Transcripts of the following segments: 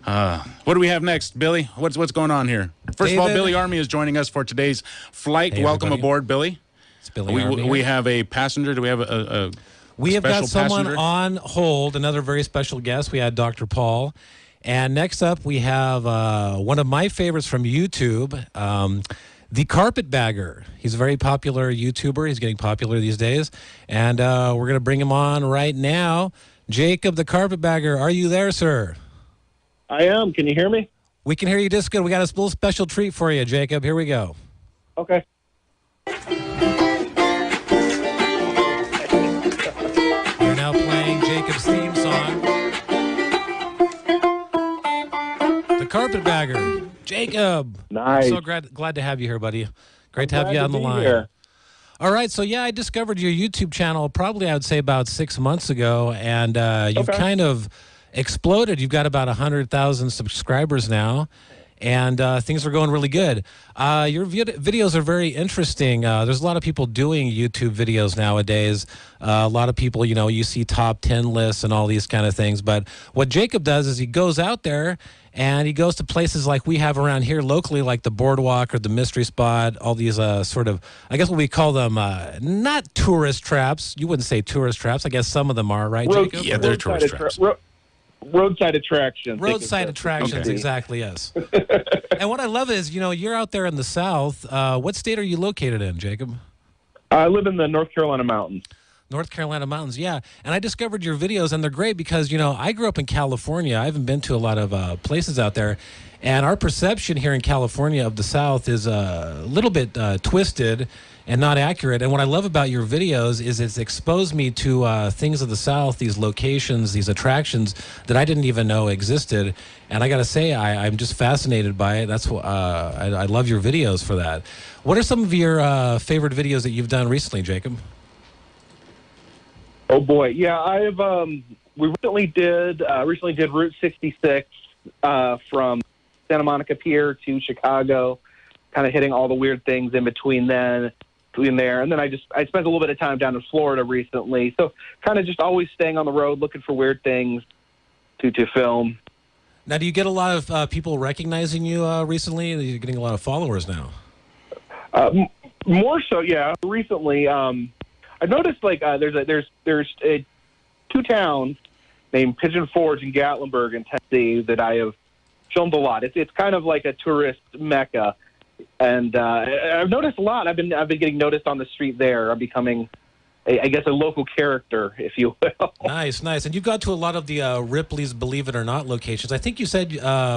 What do we have next, Billy? What's going on here? First of all, Billy Armi is joining us for today's flight. Hey, Welcome everybody. aboard, Billy. It's Billy Armi. We have a passenger. Do we have a We have got special someone passenger? on hold, another very special guest. We had Dr. Paul. And next up, we have one of my favorites from YouTube, the Carpetbagger. He's a very popular YouTuber. He's getting popular these days. And we're going to bring him on right now. Jacob, the Carpetbagger, are you there, sir? I am. Can you hear me? We can hear you just good. We got a little special treat for you, Jacob. Here we go. Okay. We're now playing Jacob's theme song. The Carpetbagger. Jacob. Nice. So glad to have you here, buddy. Great to have you on the line. Here. All right, so yeah, I discovered your YouTube channel probably I would say about 6 months ago, and you've kind of exploded. You've got about 100,000 subscribers now, and things are going really good. Your videos are very interesting. There's a lot of people doing YouTube videos nowadays. A lot of people, you see top 10 lists and all these kind of things. But what Jacob does is he goes out there and he goes to places like we have around here locally, like the Boardwalk or the Mystery Spot, all these sort of, I guess what we call them, not tourist traps. You wouldn't say tourist traps. I guess some of them are, right, Jacob? Yeah, they're tourist traps. Roadside attractions. Roadside attractions, exactly, yes. And what I love is, you're out there in the South. What state are you located in, Jacob? I live in the North Carolina mountains. North Carolina mountains, yeah. And I discovered your videos, and they're great because, I grew up in California. I haven't been to a lot of places out there. And our perception here in California of the South is a little bit twisted and not accurate. And what I love about your videos is it's exposed me to things of the South, these locations, these attractions that I didn't even know existed. And I got to say, I'm just fascinated by it. That's what I love your videos for that. What are some of your favorite videos that you've done recently, Jacob? Oh boy, yeah, we recently did Route 66 from Santa Monica Pier to Chicago, kind of hitting all the weird things in between there, and then I spent a little bit of time down in Florida recently, so kind of just always staying on the road, looking for weird things to film. Now, do you get a lot of people recognizing you recently? You're getting a lot of followers now. More so, yeah. Recently, I've noticed there's two towns named Pigeon Forge and Gatlinburg in Tennessee that I have filmed a lot. It's kind of like a tourist mecca, and I've noticed a lot. I've been getting noticed on the street there. I'm becoming, I guess, a local character, if you will. Nice. And you got to a lot of the Ripley's Believe It or Not locations. I think you said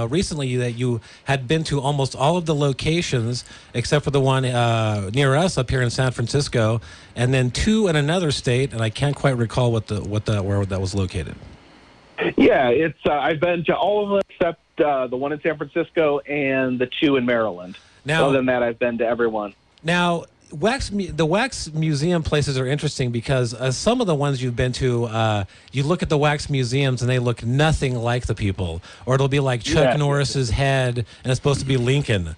recently that you had been to almost all of the locations except for the one near us up here in San Francisco, and then two in another state, and I can't quite recall where that was located. Yeah, I've been to all of them except the one in San Francisco and the two in Maryland. Now, other than that, I've been to everyone. Now, the wax museum places are interesting because some of the ones you've been to, you look at the wax museums and they look nothing like the people. Or it'll be like Chuck Norris's head and it's supposed to be Lincoln.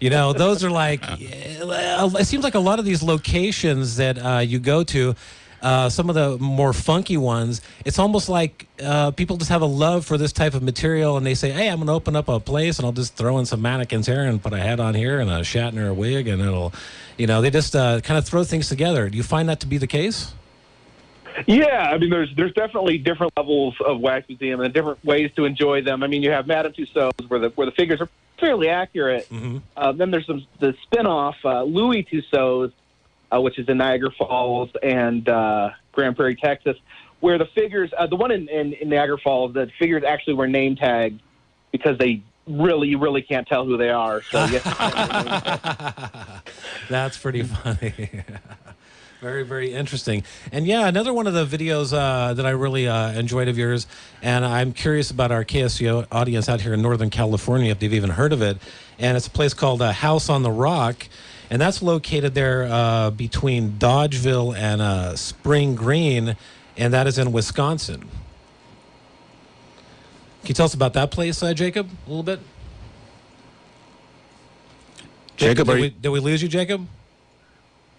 Those are like, it seems like a lot of these locations that you go to, some of the more funky ones, it's almost like people just have a love for this type of material and they say, hey, I'm going to open up a place and I'll just throw in some mannequins here and put a hat on here and a Shatner wig and it'll, they just kind of throw things together. Do you find that to be the case? Yeah, I mean, there's definitely different levels of wax museum and different ways to enjoy them. I mean, you have Madame Tussauds where the figures are fairly accurate. Mm-hmm. Then there's the spin-off Louis Tussauds, which is in Niagara Falls and Grand Prairie, Texas, where the figures, the one in Niagara Falls, the figures actually were name tagged because you really can't tell who they are. So yes. That's pretty funny. Very, very interesting. And yeah, another one of the videos that I really enjoyed of yours, and I'm curious about our KSCO audience out here in Northern California, if they've even heard of it, and it's a place called House on the Rock. And that's located there between Dodgeville and Spring Green, and that is in Wisconsin. Can you tell us about that place, Jacob, a little bit? Jacob, did we lose you, Jacob?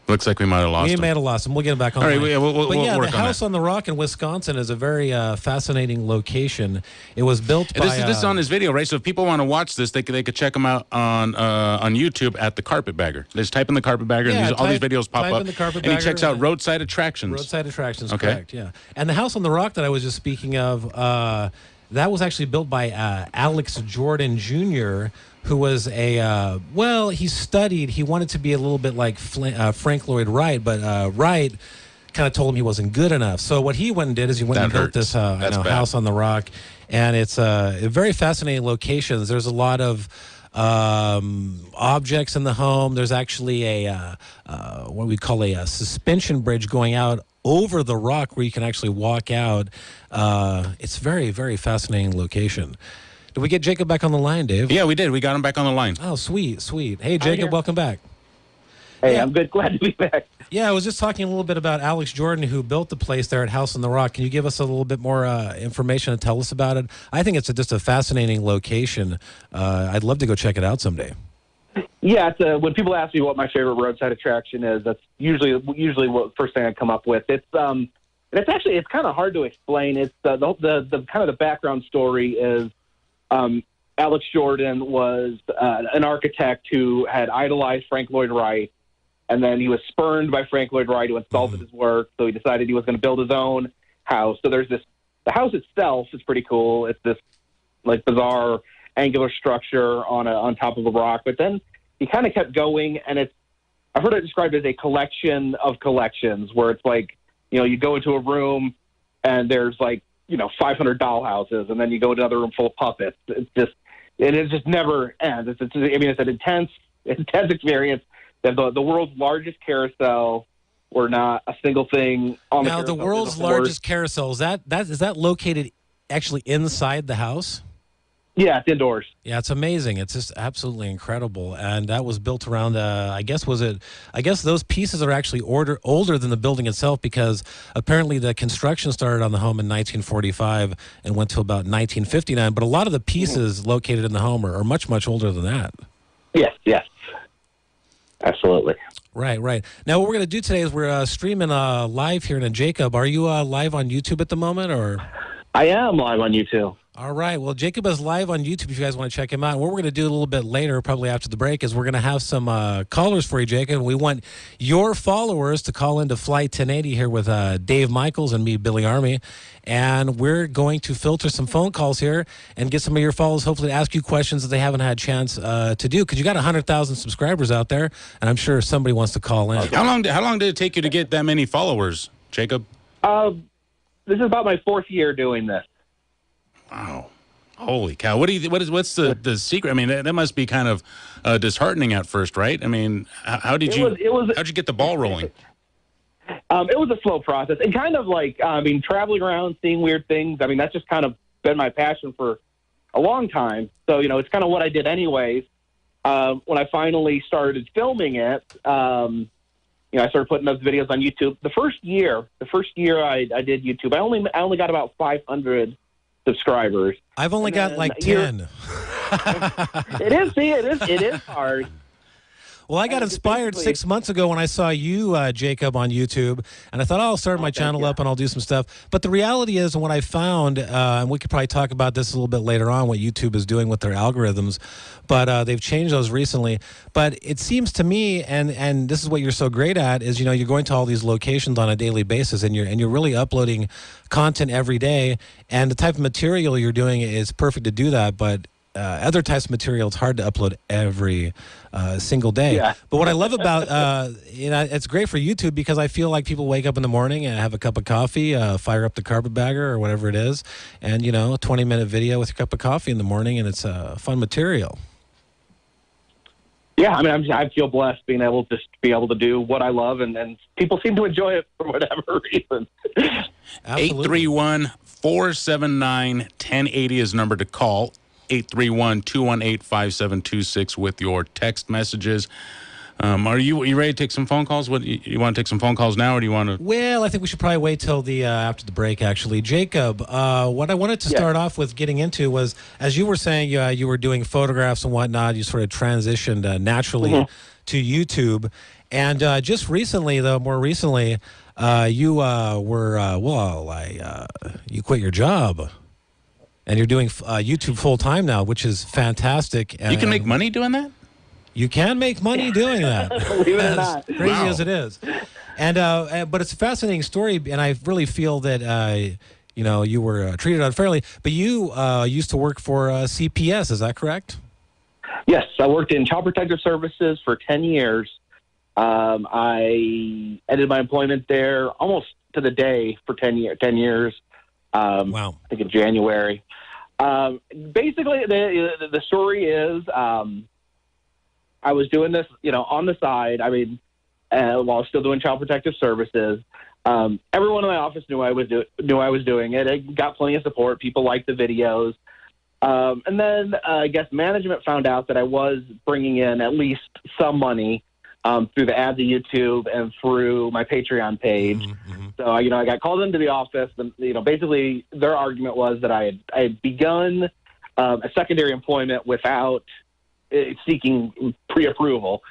Looks like we might have lost him. We may have lost him. We'll get him back on. All right, we'll work the on House that. on the Rock in Wisconsin is a very fascinating location. It was built by... This is on his video, right? So if people want to watch this, they could check him out on YouTube at the Carpetbagger. They just type in the Carpetbagger, and all these videos pop up. And he checks out Roadside Attractions. Roadside Attractions, correct, yeah. And the House on the Rock that I was just speaking of, that was actually built by Alex Jordan Jr., who was he wanted to be a little bit like Frank Lloyd Wright, but Wright kind of told him he wasn't good enough. So what he went and did is he went and built this House on the Rock, and it's a very fascinating locations. There's a lot of objects in the home. There's actually what we call a suspension bridge going out over the rock where you can actually walk out. It's very, very fascinating location. Did we get Jacob back on the line, Dave? Yeah, we did. We got him back on the line. Oh, sweet. Hey, Jacob, welcome back. Hey, yeah. I'm good. Glad to be back. Yeah, I was just talking a little bit about Alex Jordan, who built the place there at House on the Rock. Can you give us a little bit more information and tell us about it? I think it's just a fascinating location. I'd love to go check it out someday. Yeah, when people ask me what my favorite roadside attraction is, that's usually what first thing I come up with. It's kind of hard to explain. It's the kind of the background story is Alex Jordan was an architect who had idolized Frank Lloyd Wright, and then he was spurned by Frank Lloyd Wright, who insulted his work, so he decided he was going to build his own house. So the house itself is pretty cool. It's this like bizarre angular structure on top of a rock, but then he kind of kept going, and I've heard it described as a collection of collections, where it's like, you go into a room and there's like 500 dollhouses, and then you go into another room full of puppets. It just never ends. It's an intense experience. They have the world's largest carousel, or not a single thing on the carousel. Now, the world's largest carousel, is that located actually inside the house? Yeah, it's indoors. Yeah, it's amazing. It's just absolutely incredible. And that was built around, I guess those pieces are actually older than the building itself, because apparently the construction started on the home in 1945 and went to about 1959. But a lot of the pieces located in the home are much, much older than that. Yes. Absolutely. Right. Now, what we're going to do today is we're streaming live here in Jacob. Are you live on YouTube at the moment, or? I am live on YouTube. All right. Well, Jacob is live on YouTube if you guys want to check him out. And what we're going to do a little bit later, probably after the break, is we're going to have some callers for you, Jacob. We want your followers to call into Flight 1080 here with Dave Michaels and me, Billy Armi. And we're going to filter some phone calls here and get some of your followers, hopefully, to ask you questions that they haven't had a chance to do. Because you got 100,000 subscribers out there, and I'm sure somebody wants to call in. Okay. How long did it take you to get that many followers, Jacob? This is about my 4th year doing this. Wow. Holy cow. What's the secret? I mean, that must be kind of disheartening at first, right? I mean, how'd you get the ball rolling? It was a slow process, and kind of like, traveling around, seeing weird things. I mean, that's just kind of been my passion for a long time. So, it's kind of what I did anyways. When I finally started filming it, I started putting those videos on YouTube. The first year I did YouTube, I only got about 500 subscribers. I've only got like 10. It is hard. Well, I got inspired 6 months ago when I saw you, Jacob, on YouTube, and I thought, I'll start my channel up and I'll do some stuff. But the reality is, what I found, and we could probably talk about this a little bit later on, what YouTube is doing with their algorithms, but they've changed those recently. But it seems to me, and this is what you're so great at, is you're going to all these locations on a daily basis, and you're really uploading content every day, and the type of material you're doing is perfect to do that. But other types of material, it's hard to upload every single day. Yeah. But what I love about, it's great for YouTube, because I feel like people wake up in the morning and have a cup of coffee, fire up the Carpetbagger or whatever it is, and, a 20-minute video with your cup of coffee in the morning, and it's fun material. Yeah, I feel blessed being able to do what I love, and people seem to enjoy it for whatever reason. 831-479-1080 is the number to call. 831-218-5726 with your text messages. Are you ready to take some phone calls? You want to take some phone calls now, or do you want to? Well, I think we should probably wait till the after the break, actually. Jacob, what I wanted to start off with getting into was, as you were saying, you were doing photographs and whatnot, you sort of transitioned naturally to YouTube. And just recently, though, more recently, you you quit your job, and you're doing YouTube full time now, which is fantastic. You can make money doing that? You can make money doing that. Believe it or not. Crazy as it is. And but it's a fascinating story, and I really feel that you were treated unfairly. But you used to work for CPS, is that correct? Yes, I worked in Child Protective Services for 10 years. I ended my employment there almost to the day for 10 years. Wow. I think in January. Basically, the story is I was doing this, on the side. I mean, while I was still doing Child Protective Services. Everyone in my office knew I was doing it. I got plenty of support. People liked the videos. And then I guess management found out that I was bringing in at least some money through the ads of YouTube and through my Patreon page. Mm-hmm. So, I got called into the office. And, basically their argument was that I had begun a secondary employment without seeking pre-approval.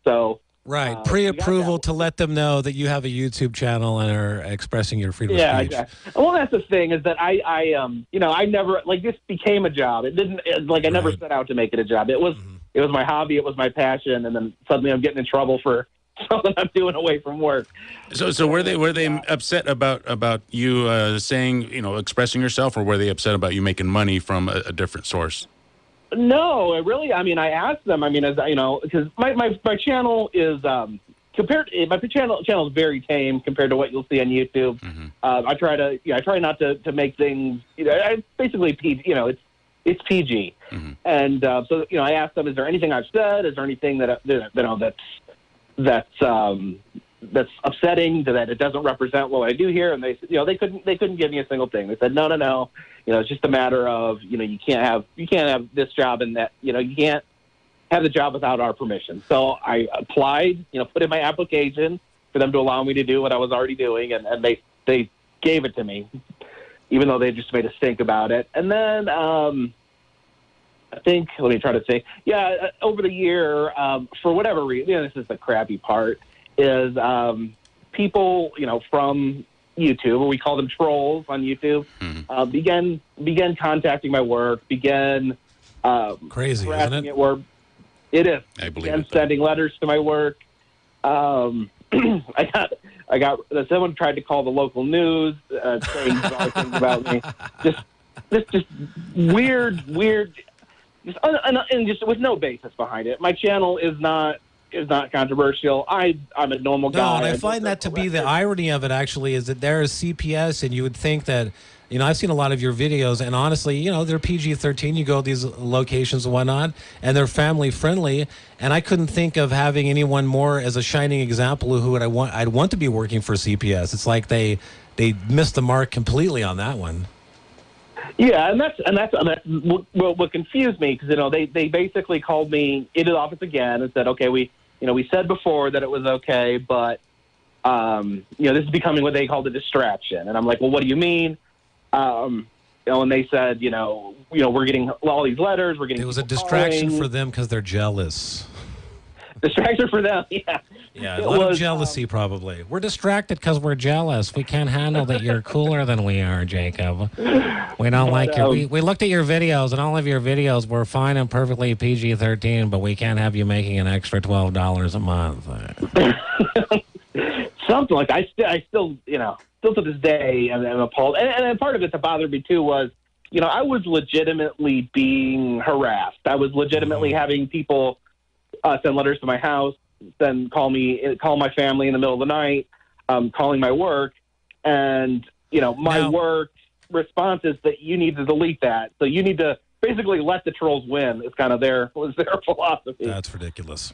So, right, pre-approval to let them know that you have a YouTube channel and are expressing your freedom of speech. Yeah, exactly. Well, that's the thing is that I never this became a job. It didn't I never set out to make it a job. It was my hobby. It was my passion, and then suddenly I'm getting in trouble for something I'm doing away from work. So were they upset about you saying expressing yourself, or were they upset about you making money from a different source? No, really. I mean, I asked them. I mean, as because my channel is my channel is very tame compared to what you'll see on YouTube. Mm-hmm. I try not to make things. I basically it's PG, mm-hmm. And so I asked them, is there anything I've said? Is there anything that's upsetting, that it doesn't represent what I do here? And they couldn't give me a single thing. They said no. It's just a matter of you can't have this job, and that you can't have the job without our permission. So I applied, put in my application for them to allow me to do what I was already doing, and they gave it to me, even though they just made a stink about it. And then I think, let me try to think. Yeah, over the year, for whatever reason, this is the crappy part, is people, from YouTube, or we call them trolls on YouTube, began contacting my work, began crazy, isn't it? At work. It is. I believe began sending letters to my work. I got someone tried to call the local news, saying all things about me. Just weird, and just with no basis behind it. My channel is not controversial. I'm a normal guy. No, and I find that to be the irony of it, actually, is that there is CPS, and you would think that, I've seen a lot of your videos, and honestly, they're PG-13. You go to these locations and whatnot, and they're family-friendly, and I couldn't think of having anyone more as a shining example of who I'd want to be working for CPS. It's like they missed the mark completely on that one. Yeah, and that's what confused me, because they basically called me into the office again and said, okay, we said before that it was okay, but this is becoming what they called a distraction. And I'm like, well, what do you mean? And they said, we're getting all these letters. It was a distraction for them because they're jealous. Distraction for them, yeah. Yeah, a lot of jealousy, probably. We're distracted because we're jealous. We can't handle that you're cooler than we are, Jacob. We don't like your... We looked at your videos, and all of your videos were fine and perfectly PG-13, but we can't have you making an extra $12 a month. Something like that. I still to this day, I'm appalled. And part of it that bothered me, too, was, I was legitimately being harassed. I was legitimately having people send letters to my house, then call my family in the middle of the night, calling my work, and my work response is that you need to delete that. So you need to basically let the trolls win. It's kind of their philosophy. That's ridiculous.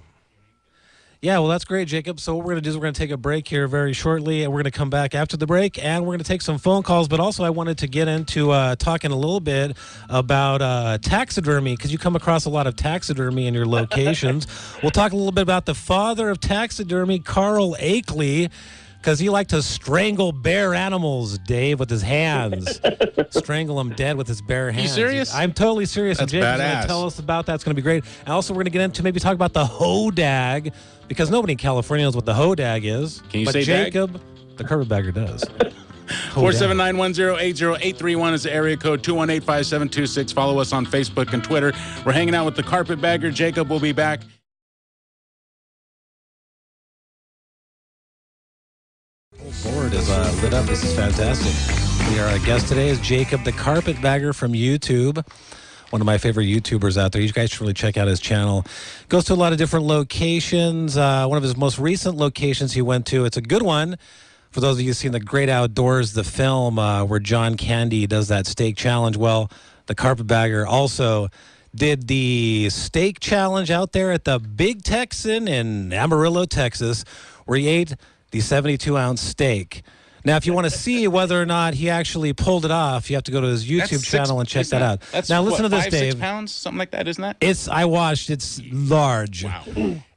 Yeah, well, that's great, Jacob. So what we're going to do is we're going to take a break here very shortly, and we're going to come back after the break, and we're going to take some phone calls. But also I wanted to get into talking a little bit about taxidermy, because you come across a lot of taxidermy in your locations. We'll talk a little bit about the father of taxidermy, Carl Akeley, because he liked to strangle bare animals, Dave, with his hands. Strangle them dead with his bare hands. You serious? I'm totally serious. That's and Jake's badass. going to tell us about that. It's going to be great. And also, we're going to get into maybe talk about the hodag, because nobody in California knows what the hodag is. Can you but say Jacob, the carpetbagger, does. 479-1080-831 is the area code. 218-5726. Follow us on Facebook and Twitter. We're hanging out with the carpetbagger. Jacob will be back. Board is lit up. This is fantastic. Our guest today is Jacob the Carpetbagger from YouTube. One of my favorite YouTubers out there. You guys should really check out his channel. Goes to a lot of different locations. One of his most recent locations he went to, it's a good one. For those of you who've seen The Great Outdoors, the film where John Candy does that steak challenge, well, the Carpetbagger also did the steak challenge out there at the Big Texan in Amarillo, Texas, where he ate the 72-ounce steak. Now, if you want to see whether or not he actually pulled it off, you have to go to his YouTube channel and check that out. That's now, listen to this, 5, Dave. 6 pounds, something like that, isn't that? I watched. It's large. Wow.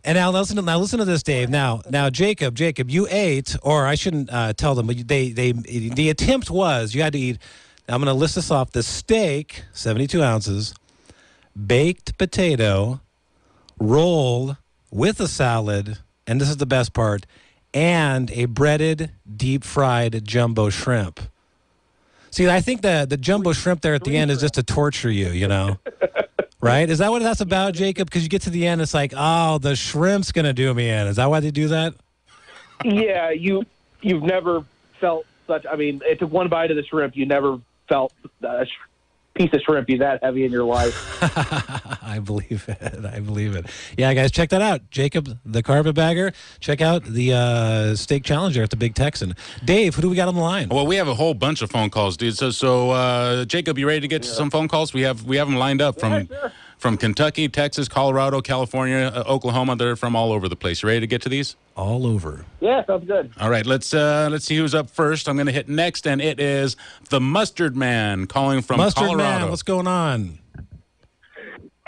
And now listen to this, Dave. Now, Jacob, you ate, or I shouldn't tell them, but the attempt was you had to eat. Now, I'm going to list this off: the steak, 72 ounces, baked potato, rolled with a salad, and this is the best part, and a breaded, deep-fried jumbo shrimp. See, I think the jumbo shrimp there at the end is just to torture you, you know? Right? Is that what that's about, Jacob? Because you get to the end, it's like, oh, the shrimp's going to do me in. Is that why they do that? Yeah, you've never felt such. I mean, it took one bite of the shrimp. You never felt a piece of shrimp be that heavy in your life. I believe it. Yeah, guys, check that out. Jacob, the Carpetbagger. Check out the steak challenger at the Big Texan. Dave, who do we got on the line? Well, we have a whole bunch of phone calls, dude. So Jacob, you ready to get to some phone calls? We have them lined up from Kentucky, Texas, Colorado, California, Oklahoma. They're from all over the place. You ready to get to these? All over. Yeah, sounds good. All right, let's see who's up first. I'm going to hit next, and it is the Mustard Man calling from Colorado. Mustard Man, what's going on?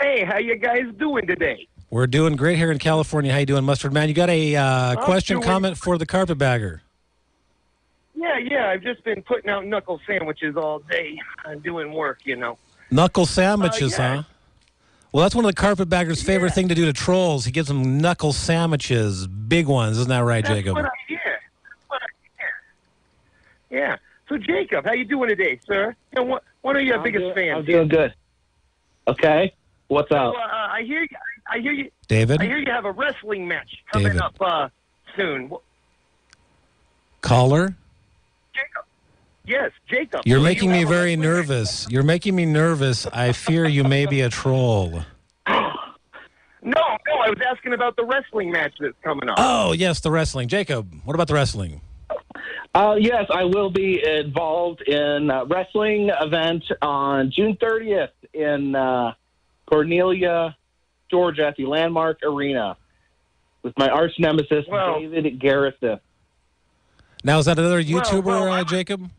Hey, how you guys doing today? We're doing great here in California. How you doing, Mustard Man? You got a question, comment for the Carpetbagger? Yeah. I've just been putting out knuckle sandwiches all day. I'm doing work, you know. Knuckle sandwiches, huh? Well, that's one of the Carpetbagger's favorite thing to do to trolls. He gives them knuckle sandwiches, big ones. Isn't that right, Jacob? That's what I hear. Yeah. So, Jacob, how you doing today, sir? You know, one of your biggest fans. I'm doing good. Okay. What's up? So, I hear you. David? I hear you have a wrestling match coming up soon. Caller? Jacob. Yes, Jacob. You're making me very nervous. You're making me nervous. I fear you may be a troll. No, I was asking about the wrestling match that's coming up. Oh, yes, the wrestling. Jacob, what about the wrestling? Yes, I will be involved in a wrestling event on June 30th in Cornelia, Georgia, at the Landmark Arena with my arch nemesis, David Garrison. Now, is that another YouTuber, Jacob?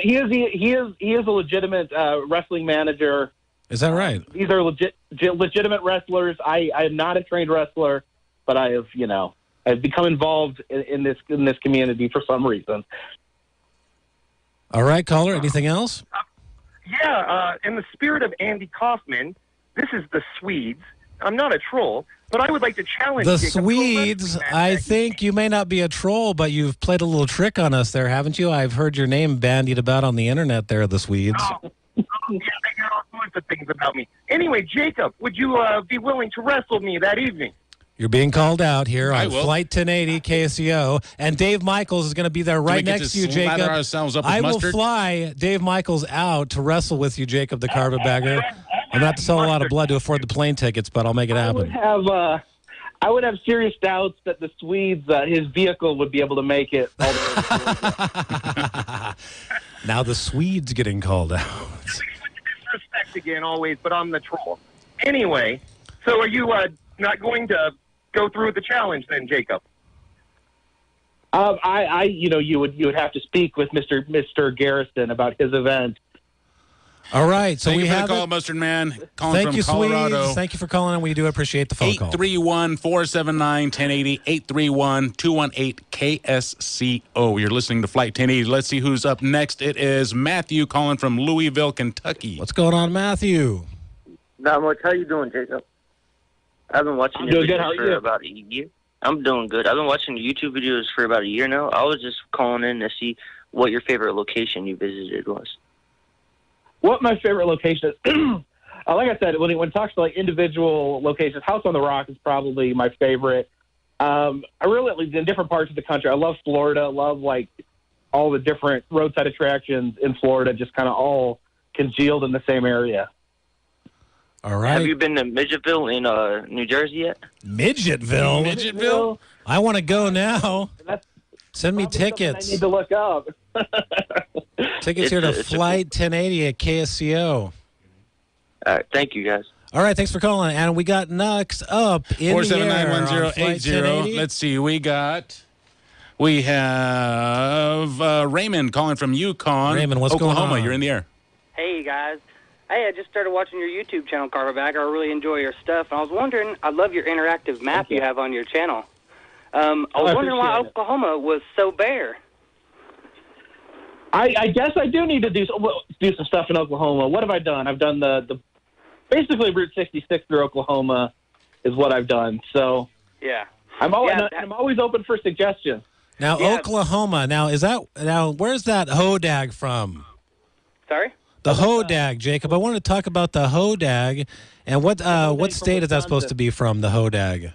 He is a legitimate wrestling manager. Is that right? These are legitimate wrestlers. I am not a trained wrestler, but I've become involved in this community for some reason. All right, caller. Anything else? In the spirit of Andy Kaufman, this is the Swedes. I'm not a troll, but I would like to challenge the Jacob Swedes. I think you may not be a troll, but you've played a little trick on us there, haven't you? I've heard your name bandied about on the internet there, the Swedes. Yeah, they hear all sorts of things about me. Anyway, Jacob, would you be willing to wrestle me that evening? You're being called out here on Flight 1080 KSCO, and Dave Michaels is going to be there right next to you, Jacob. I will fly Dave Michaels out to wrestle with you, Jacob the Carpetbagger. I'm going to have to sell a lot of blood to afford the plane tickets, but I'll make it happen. I would have serious doubts that the Swedes, his vehicle, would be able to make it all the way. Now the Swedes getting called out. Disrespect again, always, but I'm the troll. Anyway, so are you not going to go through with the challenge then, Jacob? You would have to speak with Mr. Garrison about his event. All right, so Thank we you for have the call, it. Mustard Man. Calling Thank from you, Colorado. Swedes. Thank you for calling, and we do appreciate the phone call. 831-479-1080, 831-218-KSCO. You're listening to Flight 1080. Let's see who's up next. It is Matthew calling from Louisville, Kentucky. What's going on, Matthew? Not much. How you doing, Jacob? I've been watching your videos for about a year. I'm doing good. I've been watching your YouTube videos for about a year now. I was just calling in to see what your favorite location you visited was. What my favorite location is, like I said, when it talks to like individual locations, House on the Rock is probably my favorite. I really, in different parts of the country, I love Florida. Love like all the different roadside attractions in Florida, just kind of all congealed in the same area. All right. Have you been to Midgetville in New Jersey yet? Midgetville? Midgetville? I want to go now. Send me Probably tickets. I need to look up. Tickets here to Flight 1080 at KSCO. All right. Thank you, guys. All right, thanks for calling. And we got Nux up in the air on Flight 1080. Let's see. We have Raymond calling from Yukon, Raymond, what's Oklahoma. going on? You're in the air. Hey, guys. Hey, I just started watching your YouTube channel, Carverback. I really enjoy your stuff. And I was wondering, I love your interactive map you have on your channel. I was wondering why Oklahoma was so bare. I guess I do need to do some stuff in Oklahoma. What have I done? I've done the basically Route 66 through Oklahoma is what I've done. So yeah, I'm always open for suggestions. Now Oklahoma. Where's that hodag from? Sorry? The hodag, Jacob. I want to talk about the hodag, and what state is that supposed to be from? The hodag.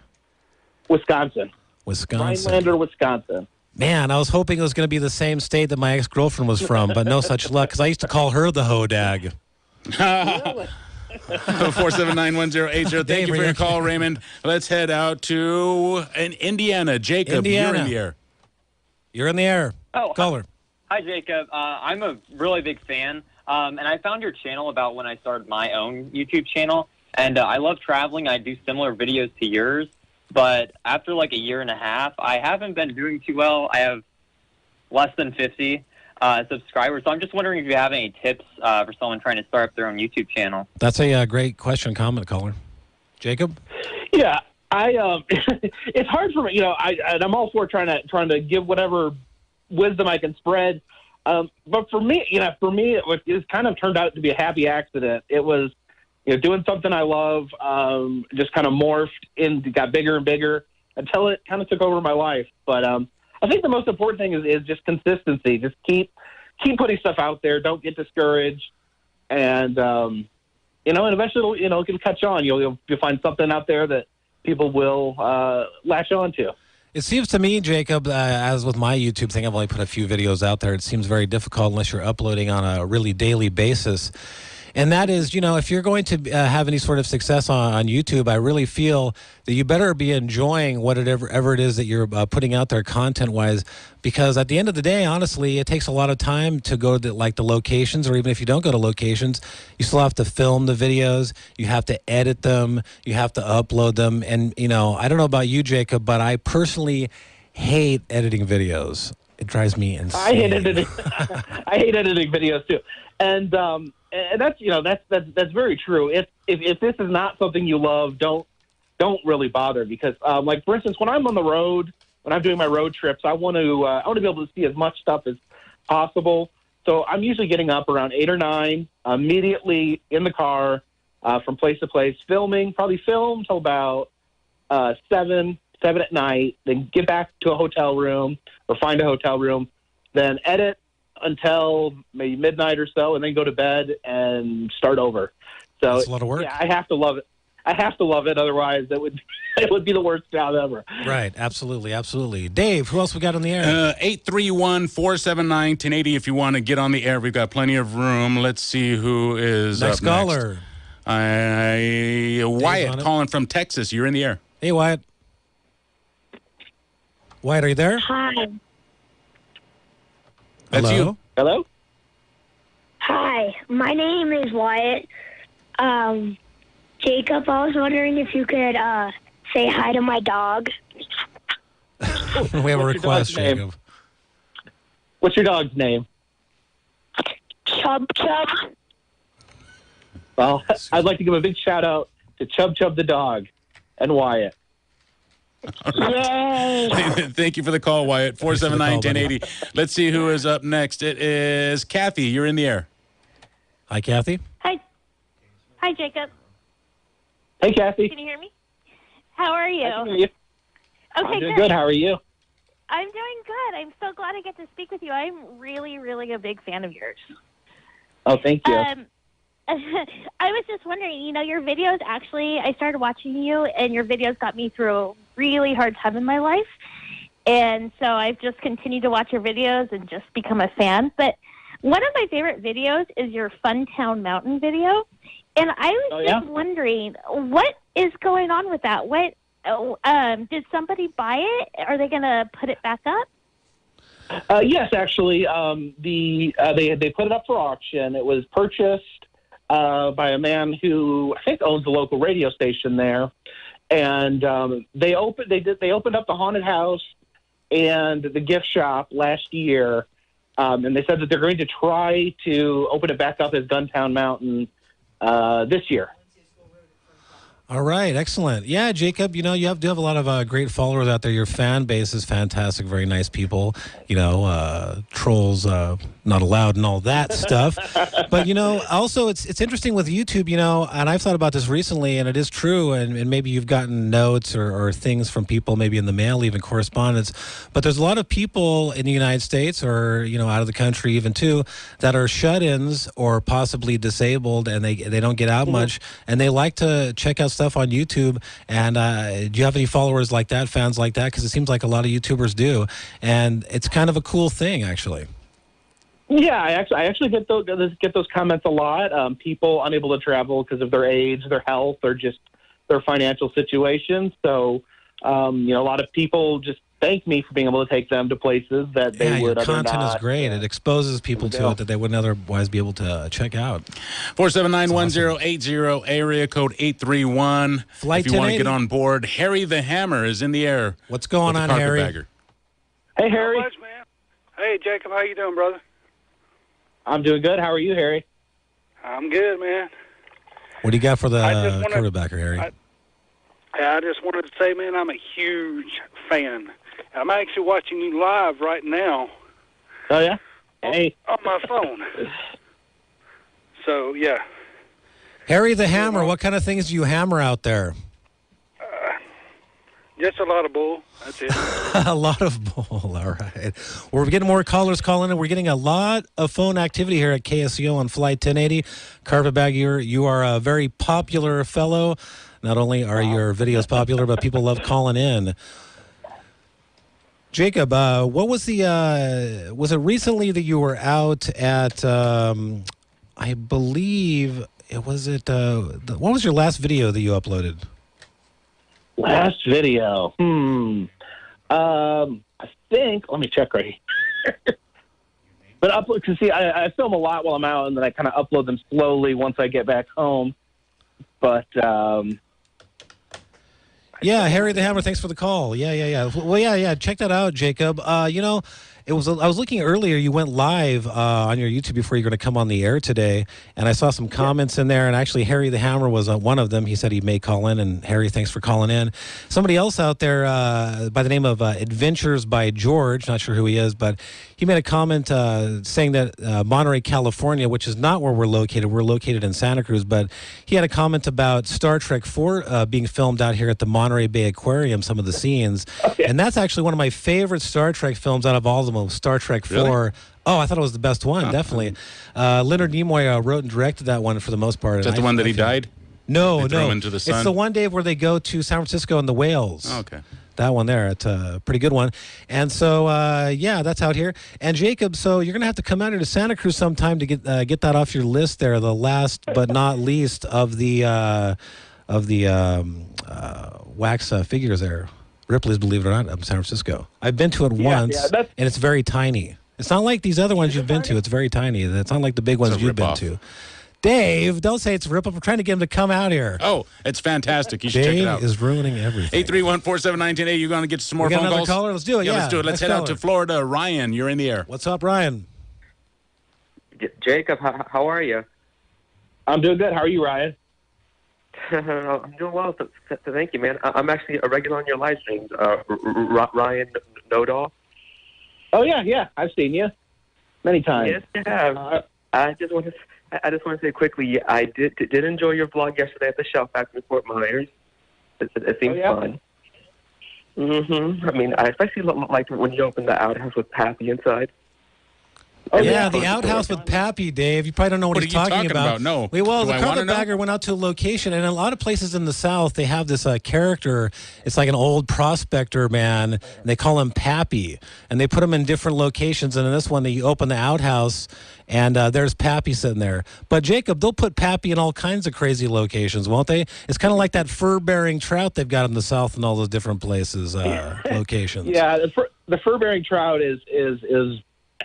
Wisconsin. Rhinelander, Wisconsin. Man, I was hoping it was going to be the same state that my ex-girlfriend was from, but no such luck, because I used to call her the hodag. 479-1080. Thank you for your call, Raymond. Let's head out to Indiana. Jacob, you're in the air. You're in the air. Oh, caller. Hi, Jacob. I'm a really big fan, and I found your channel about when I started my own YouTube channel, and I love traveling. I do similar videos to yours. But after like a year and a half, I haven't been doing too well. I have less than 50 subscribers. So I'm just wondering if you have any tips for someone trying to start up their own YouTube channel. That's a great question, comment, caller. Jacob? Yeah, it's hard for me. And I'm all for trying to give whatever wisdom I can spread. But for me, it kind of turned out to be a happy accident. It was, doing something I love, just kind of morphed got bigger and bigger until it kind of took over my life. But I think the most important thing is just consistency. Just keep putting stuff out there. Don't get discouraged. And, and eventually, it can catch on. You'll find something out there that people will latch on to. It seems to me, Jacob, as with my YouTube thing, I've only put a few videos out there. It seems very difficult unless you're uploading on a really daily basis. And that is, if you're going to have any sort of success on YouTube, I really feel that you better be enjoying whatever it is that you're putting out there content-wise, because at the end of the day, honestly, it takes a lot of time to go to the locations, or even if you don't go to locations, you still have to film the videos, you have to edit them, you have to upload them. And, I don't know about you, Jacob, but I personally hate editing videos. It drives me insane. I hate editing. I hate editing videos too. And that's that's very true. If this is not something you love, don't really bother, because like for instance, when I'm on the road, when I'm doing my road trips, I want to be able to see as much stuff as possible. So I'm usually getting up around 8 or 9, immediately in the car from place to place, probably film till about 7 at night, then get back to a hotel room or find a hotel room, then edit until maybe midnight or so, and then go to bed and start over. So that's a lot of work. Yeah, I have to love it. Otherwise, it would be the worst job ever. Right. Absolutely. Absolutely. Dave, who else we got on the air? 831-479-1080 if you want to get on the air. We've got plenty of room. Let's see who is next up caller. Wyatt calling from Texas. You're in the air. Hey, Wyatt. Wyatt, are you there? Hi. That's Hello? you. Hello? Hi. My name is Wyatt. Jacob, I was wondering if you could say hi to my dog. We have a request, Jacob. What's your dog's name? Chub Chub. Well, I'd like to give a big shout out to Chub Chub the dog and Wyatt. Yay! Thank you for the call, Wyatt. 479-1080. Let's see who is up next. It is Kathy. You're in the air. Hi, Kathy. Hi, Jacob. Hey, Kathy. Can you hear me? How are you? I can hear you. Okay, I'm doing good. How are you? I'm doing good. I'm so glad I get to speak with you. I'm really, really a big fan of yours. Oh, thank you. I was just wondering, your videos actually, I started watching you, and your videos got me through a really hard time in my life. And so I've just continued to watch your videos and just become a fan. But one of my favorite videos is your Funtown Mountain video. And I was just wondering, what is going on with that? What did somebody buy it? Are they going to put it back up? Yes, actually. They put it up for auction. It was purchased by a man who I think owns a local radio station there, and they opened up the haunted house and the gift shop last year, and they said that they're going to try to open it back up as Guntown Mountain this year. All right, excellent. Yeah, Jacob, you do have a lot of great followers out there. Your fan base is fantastic, very nice people. Trolls not allowed and all that stuff. But, also it's interesting with YouTube, and I've thought about this recently, and it is true, and maybe you've gotten notes or things from people, maybe in the mail, even correspondence. But there's a lot of people in the United States or, out of the country even too, that are shut-ins or possibly disabled, and they don't get out much, and they like to check out stuff on YouTube. And do you have any followers like that, fans like that? Because it seems like a lot of YouTubers do, and it's kind of a cool thing, actually. Yeah, I actually get those comments a lot. People unable to travel because of their age, their health, or just their financial situation. So, a lot of people just thank me for being able to take them to places that they would otherwise not. Your content is great. It exposes people to it that they wouldn't otherwise be able to check out. 479-1080, area code 831. Flight if you want to get on board, Harry the Hammer is in the air. What's going on, Harry? Hey, Harry. Not much, man. Hey, Jacob, how you doing, brother? I'm doing good. How are you, Harry? I'm good, man. What do you got for the quarterbacker, Harry? I just wanted to say, man, I'm a huge fan. I'm actually watching you live right now. Oh, yeah? Hey. On my phone. So, yeah. Harry the Hammer, what kind of things do you hammer out there? Just a lot of bull. That's it. A lot of bull. All right. We're getting more callers calling in. We're getting a lot of phone activity here at KSCO on Flight 1080. Carpetbag, you are a very popular fellow. Not only are your videos popular, but people love calling in. Jacob, what was was it recently that you were out at, I believe, what was your last video that you uploaded? Last video. I think, let me check right here. But because see, I film a lot while I'm out, and then I kind of upload them slowly once I get back home. But, yeah, Harry the Hammer, thanks for the call. Yeah. Well, yeah. Check that out, Jacob. I was looking earlier. You went live on your YouTube before you're going to come on the air today, and I saw some comments in there. And actually, Harry the Hammer was one of them. He said he may call in, and Harry, thanks for calling in. Somebody else out there by the name of Adventures by George, not sure who he is, but he made a comment saying that Monterey, California, which is not where we're located in Santa Cruz, but he had a comment about Star Trek 4 being filmed out here at the Monterey Bay Aquarium, some of the scenes. Okay. And that's actually one of my favorite Star Trek films out of all of them, Star Trek 4. Really? Oh, I thought it was the best one, definitely. Leonard Nimoy wrote and directed that one for the most part. Is that the one that he died? No. Throw him into the sun? It's the one, Dave, where they go to San Francisco and the whales. Oh, okay. That one there, it's a pretty good one. And so, that's out here. And Jacob, so you're going to have to come out here to Santa Cruz sometime to get that off your list there, the last but not least of the wax figures there. Ripley's, believe it or not, up in San Francisco. I've been to it once, and it's very tiny. It's not like these other ones you've been to. It's very tiny. It's not like the big ones you've been to. Dave, don't say it's a rip-off. We're trying to get him to come out here. Oh, it's fantastic. You should check it out. Dave is ruining everything. 831-479-1080. You're going to get some more phone calls? Another caller? Let's do it, yeah. Let's do it. Let's head out to Florida. Ryan, you're in the air. What's up, Ryan? Jacob, how are you? I'm doing good. How are you, Ryan? I'm doing well, so thank you, man. I'm actually a regular on your live streams, Ryan Nodal. Oh, yeah. I've seen you many times. Yes, you have. I just want to say quickly, I did enjoy your vlog yesterday at the Shell Factory in Fort Myers. It seemed fun. Mm-hmm. I mean, I especially liked when you opened the outhouse with Pappy inside. Oh, yeah, the outhouse with Pappy, Dave. You probably don't know what he's talking about. No. Well, the carpetbagger went out to a location, and in a lot of places in the South, they have this character. It's like an old prospector man, and they call him Pappy. And they put him in different locations, and in this one, they open the outhouse, and there's Pappy sitting there. But, Jacob, they'll put Pappy in all kinds of crazy locations, won't they? It's kind of like that fur-bearing trout they've got in the South and all those different places, locations. Yeah, the fur-bearing trout is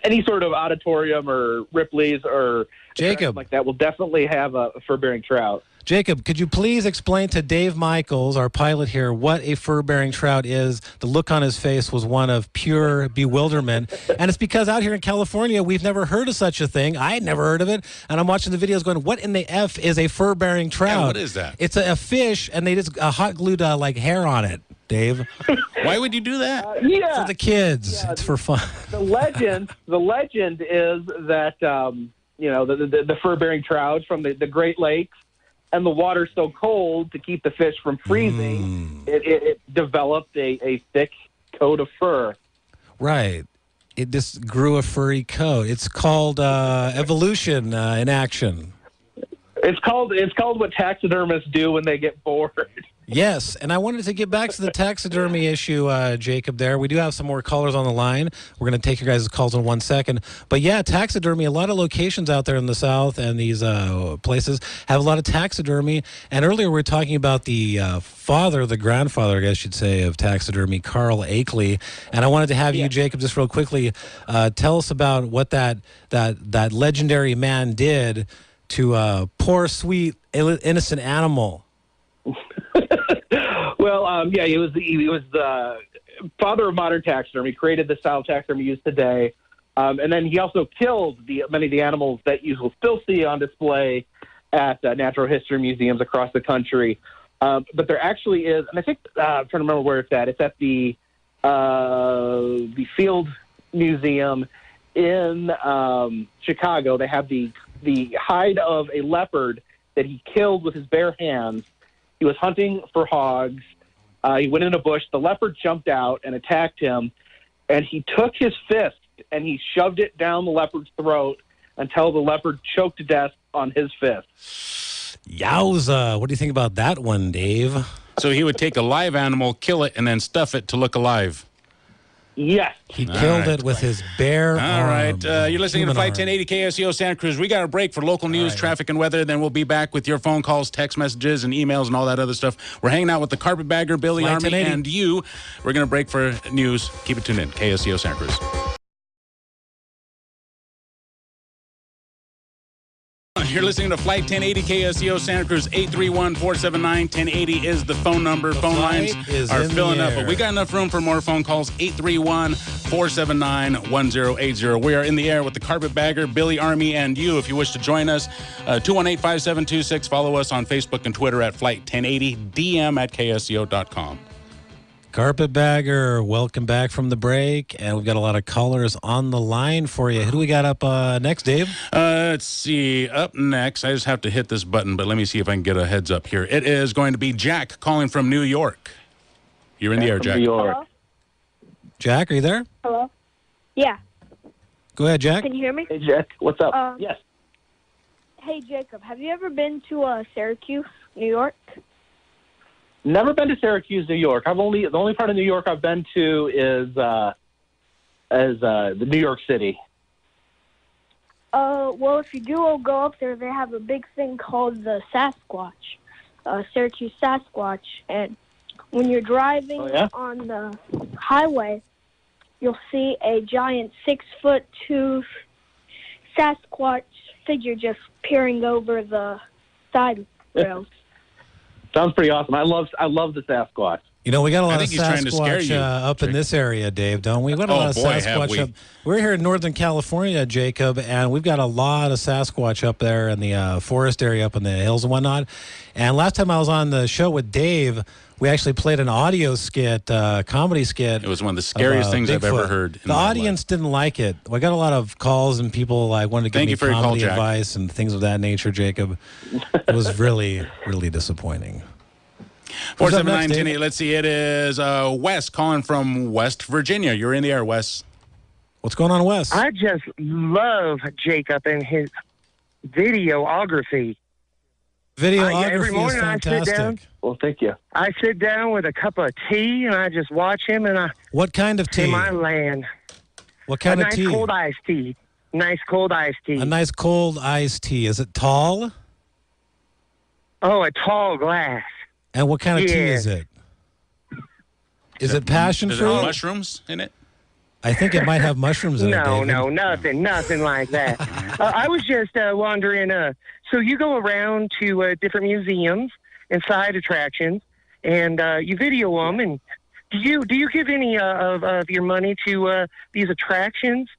any sort of auditorium or Ripley's or Jacob like that will definitely have a fur-bearing trout. Jacob, could you please explain to Dave Michaels, our pilot here, what a fur-bearing trout is? The look on his face was one of pure bewilderment. And it's because out here in California, we've never heard of such a thing. I had never heard of it. And I'm watching the videos going, what in the F is a fur-bearing trout? Yeah, what is that? It's a fish, and they just hot glued like hair on it, Dave. Why would you do that? For the kids. It's for fun. The legend is that, the fur-bearing trout from the Great Lakes, and the water's so cold to keep the fish from freezing, it developed a thick coat of fur. Right. It just grew a furry coat. It's called evolution in action. It's called what taxidermists do when they get bored. Yes, and I wanted to get back to the taxidermy issue, Jacob, there. We do have some more callers on the line. We're going to take your guys' calls in 1 second. But, yeah, taxidermy, a lot of locations out there in the South and these places have a lot of taxidermy. And earlier we were talking about the the grandfather, I guess you'd say, of taxidermy, Carl Akeley. And I wanted to have you, Jacob, just real quickly, tell us about what that legendary man did to a poor, sweet, innocent animal. Well, he was the father of modern taxidermy. Created the style of taxidermy used today, and then he also killed many of the animals that you will still see on display at natural history museums across the country. But there actually is, and I think I'm trying to remember where it's at. It's at the Field Museum in Chicago. They have the hide of a leopard that he killed with his bare hands. He was hunting for hogs. He went in a bush. The leopard jumped out and attacked him, and he took his fist and he shoved it down the leopard's throat until the leopard choked to death on his fist. Yowza. What do you think about that one, Dave? So he would take a live animal, kill it, and then stuff it to look alive. Yes. He killed it with his bare arm. All right. You're listening to Flight 1080 KSEO Santa Cruz. We got a break for local news, traffic, and weather. Then we'll be back with your phone calls, text messages, and emails, and all that other stuff. We're hanging out with the carpetbagger, Billy, Armi, and you. We're going to break for news. Keep it tuned in. KSEO Santa Cruz. You're listening to Flight 1080 KSEO Santa Cruz. 831-479-1080 is the phone number. Phone lines are filling up, but we got enough room for more phone calls. 831-479-1080. We are in the air with the carpetbagger, Billy, Armi, and you. If you wish to join us, 218-5726. Follow us on Facebook and Twitter at Flight 1080. DM at KSEO.com. Carpetbagger, welcome back from the break, and we've got a lot of callers on the line for you. Who do we got up next, Dave? Let's see. Up next, I just have to hit this button, but let me see if I can get a heads up here. It is going to be Jack calling from New York. You're in the air, Jack. New York. Hello? Jack, are you there? Hello? Yeah. Go ahead, Jack. Can you hear me? Hey, Jack. What's up? Yes. Hey, Jacob, have you ever been to Syracuse, New York? Never been to Syracuse, New York. The only part of New York I've been to is the New York City. Well, if you do go up there, they have a big thing called the Sasquatch, Syracuse Sasquatch. And when you're driving on the highway, you'll see a giant 6'2" Sasquatch figure just peering over the side rails. Sounds pretty awesome. I love the Sasquatch. You know, we got a lot of Sasquatch up in this area, Dave, don't we? We got a lot of Sasquatch up. We're here in Northern California, Jacob, and we've got a lot of Sasquatch up there in the forest area up in the hills and whatnot. And last time I was on the show with Dave, we actually played an audio skit, comedy skit. It was one of the scariest things I've ever heard. The audience didn't like it. We got a lot of calls and people wanted to give me comedy advice and things of that nature, Jacob. It was really, really disappointing. 479-1080. Let's see. It is Wes calling from West Virginia. You're in the air, Wes. What's going on, Wes? I just love Jacob and his videography. Every morning is fantastic. I sit down. Well, thank you. I sit down with a cup of tea and I just watch him. And what kind of tea? In my land. What kind of tea? Nice cold iced tea. Nice cold iced tea. A nice cold iced tea. Is it tall? Oh, a tall glass. And what kind of tea is it? Is it passion fruit? Does it have mushrooms in it? I think it might have mushrooms in it, David. No, nothing like that. I was just wondering, so you go around to different museums and side attractions, and you video them, and do you give any of your money to these attractions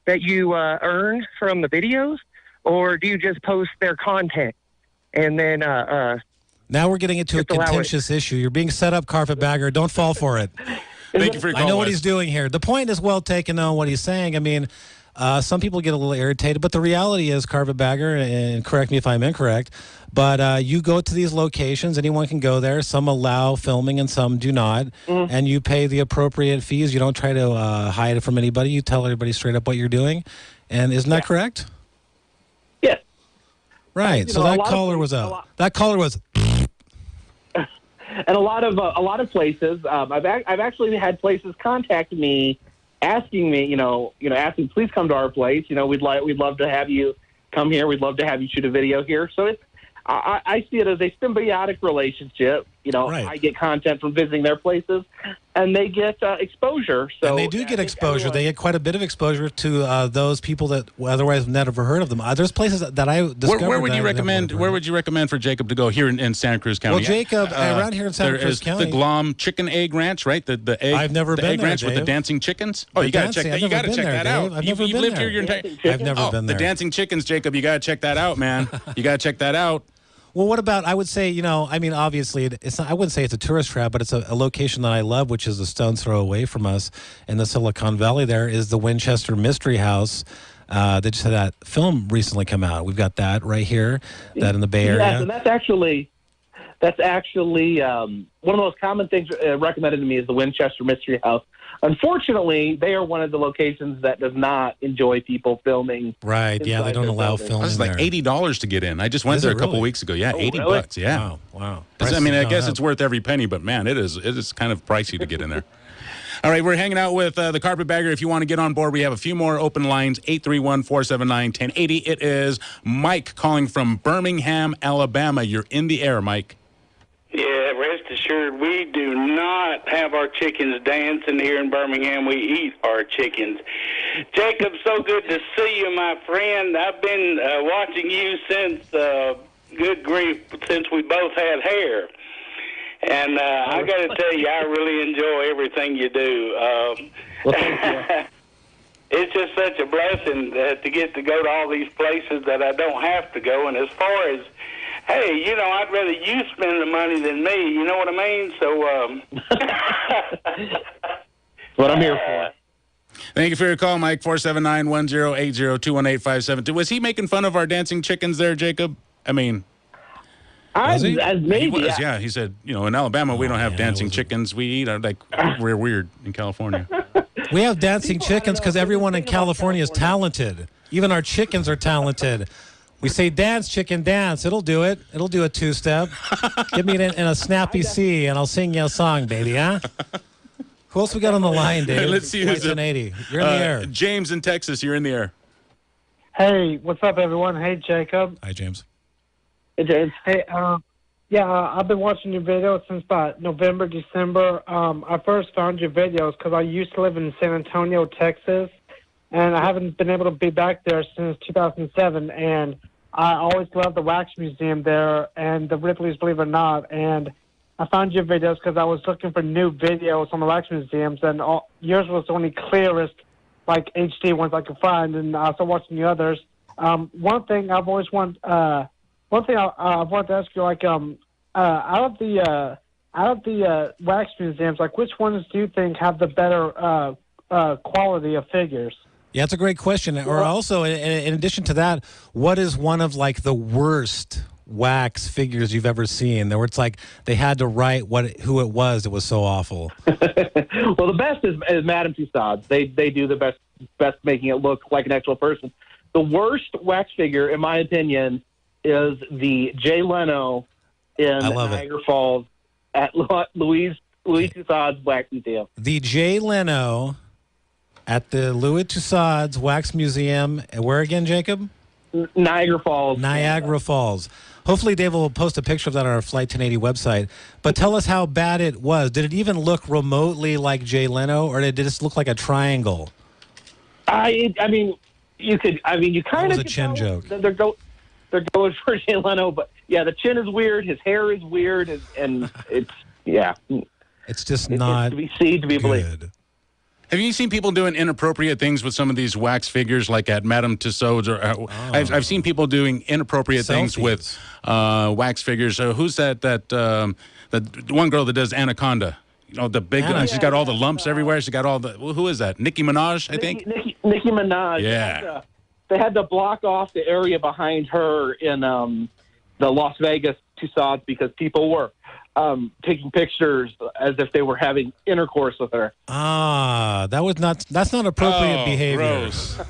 that you earn from the videos, or do you just post their content and then now we're getting into a contentious issue. You're being set up, Carpetbagger. Don't fall for it. Thank you for your call, I know what he's doing here. The point is well taken on what he's saying. I mean, some people get a little irritated, but the reality is, Carpetbagger, and correct me if I'm incorrect, but you go to these locations, anyone can go there. Some allow filming and some do not, and you pay the appropriate fees. You don't try to hide it from anybody. You tell everybody straight up what you're doing. And isn't that correct? Yes. Right. So that caller was that caller was... And a lot of places, I've actually had places contact me, asking me, asking, please come to our place. We'd love to have you come here. We'd love to have you shoot a video here. So I see it as a symbiotic relationship. Right. I get content from visiting their places, and they get exposure. So and they do get exposure. They get quite a bit of exposure to those people that otherwise never heard of them. There's places that I discovered. Where would you recommend? Where would you recommend for Jacob to go here in Santa Cruz County? Well, Jacob, around here in Santa Cruz County, the Glom Chicken Egg Ranch, right? The egg. I've never been egg there, ranch Dave. with the dancing chickens. Oh, you got to check that. You got to check that out. I've never been lived there. here your entire. I've never been there. The dancing chickens, Jacob. You got to check that out, man. You got to check that out. Well, what about, I would say, obviously, it's not, I wouldn't say it's a tourist trap, but it's a location that I love, which is a stone's throw away from us in the Silicon Valley. There is the Winchester Mystery House. They just had that film recently come out. We've got that right here, that in the Bay Area. Yes, and that's actually one of the most common things recommended to me is the Winchester Mystery House. Unfortunately, they are one of the locations that does not enjoy people filming. Right, yeah, they don't allow filming there. It's like $80 to get in. I just went there a couple weeks ago. Yeah, $80, yeah. Wow. I guess it's worth every penny, but man, it is kind of pricey to get in there. All right, we're hanging out with the Carpetbagger. If you want to get on board, we have a few more open lines, 831-479-1080. It is Mike calling from Birmingham, Alabama. You're in the air, Mike. Yeah, rest assured, we do not have our chickens dancing here in Birmingham. We eat our chickens. Jacob, so good to see you, my friend. I've been watching you since, good grief, since we both had hair. And I got to tell you, I really enjoy everything you do. Well, thank you. It's just such a blessing to get to go to all these places that I don't have to go. And as far as, hey, I'd rather you spend the money than me. You know what I mean? So, what I'm here for. Thank you for your call, Mike. 479-1080-218-572. Was he making fun of our dancing chickens there, Jacob? I mean... Maybe, he was, yeah. He said, in Alabama, we don't have dancing chickens. We eat, we're weird in California. We have dancing chickens because everyone in California is talented. Even our chickens are talented. We say, dance, chicken, dance. It'll do it. It'll do a two-step. Give me it in a snappy C, and I'll sing you a song, baby, huh? Who else we got on the line, Dave? Let's see who's 1080. You're in the air. James in Texas, you're in the air. Hey, what's up, everyone? Hey, Jacob. Hi, James. It is. Hey, I've been watching your videos since about November, December. I first found your videos because I used to live in San Antonio, Texas, and I haven't been able to be back there since 2007. And I always loved the Wax Museum there and the Ripley's, believe it or not. And I found your videos because I was looking for new videos on the wax museums, and yours was the only clearest, like HD ones I could find. And I started watching the others. One thing I've always wanted, I wanted to ask you, like, out of the wax museums, like, which ones do you think have the better quality of figures? Yeah, that's a great question. Or also, in addition to that, what is one of like the worst wax figures you've ever seen? Where it's like they had to write who it was. It was so awful. Well, the best is Madame Tussauds. They do the best making it look like an actual person. The worst wax figure, in my opinion, is the Jay Leno in Niagara Falls at Louis Tussauds Wax Museum. The Jay Leno at the Louis Tussauds Wax Museum. Where again, Jacob? Niagara Falls. Niagara Falls. Hopefully Dave will post a picture of that on our Flight 1080 website. But tell us how bad it was. Did it even look remotely like Jay Leno, or did it just look like a triangle? I mean, you kind of. It was a chin joke. They're going for Jay Leno, but yeah, the chin is weird. His hair is weird, and it's It's just not to be seen, to be believed. Have you seen people doing inappropriate things with some of these wax figures, like at Madame Tussauds? I've seen people doing inappropriate things with wax figures. Who's that one girl that does Anaconda? You know, the big. She's got all the lumps everywhere. She got all the. Who is that? Nicki Minaj, I think. Nicki Minaj. Yeah. They had to block off the area behind her in the Las Vegas Tussauds because people were taking pictures as if they were having intercourse with her. That's not appropriate behavior. Gross.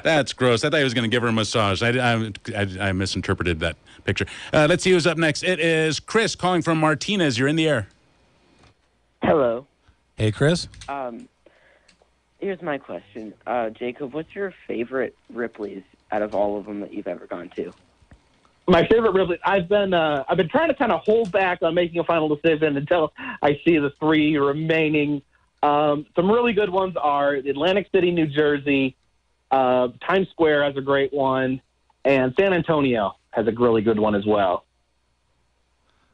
That's gross. I thought he was going to give her a massage. I misinterpreted that picture. Let's see who's up next. It is Chris calling from Martinez. You're in the air. Hello. Hey, Chris. Here's my question. Jacob, what's your favorite Ripley's out of all of them that you've ever gone to? My favorite Ripley. I've been trying to kind of hold back on making a final decision until I see the three remaining. Some really good ones are Atlantic City, New Jersey, Times Square has a great one, and San Antonio has a really good one as well.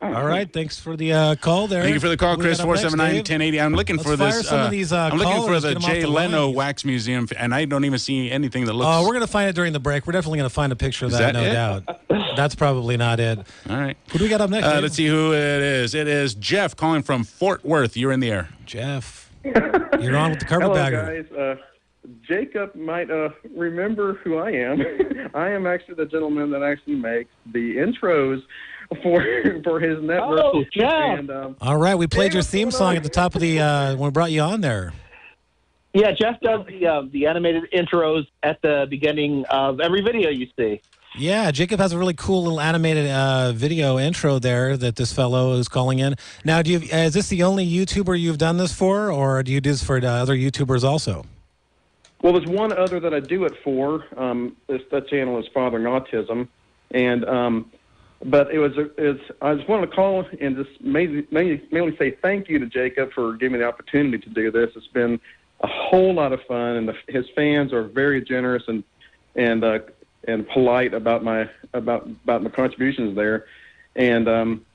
All right, thanks for the call there. Thank you for the call, Chris. 479-1080. I'm looking for this. Some of these I'm looking for the Jay Leno line. Wax Museum, and I don't even see anything that looks. Oh, we're going to find it during the break. We're definitely going to find a picture of that, no doubt. That's probably not it. All right. Who do we got up next? Let's see who it is. It is Jeff calling from Fort Worth. You're in the air. Jeff, you're on with the carpetbagger. Hello, guys. Jacob might remember who I am. I am actually the gentleman that actually makes the intros for his network. Oh, Jeff. And, all right, we played your theme song at the top of the when we brought you on there. Yeah, Jeff does the animated intros at the beginning of every video you see. Yeah, Jacob has a really cool little animated video intro there that this fellow is calling in. Now, is this the only YouTuber you've done this for, or do you do this for other YouTubers also? Well, there's one other that I do it for. That channel is Fathering Autism, and but I just wanted to call and just mainly say thank you to Jacob for giving me the opportunity to do this. It's been a whole lot of fun, and his fans are very generous and polite about my contributions there. And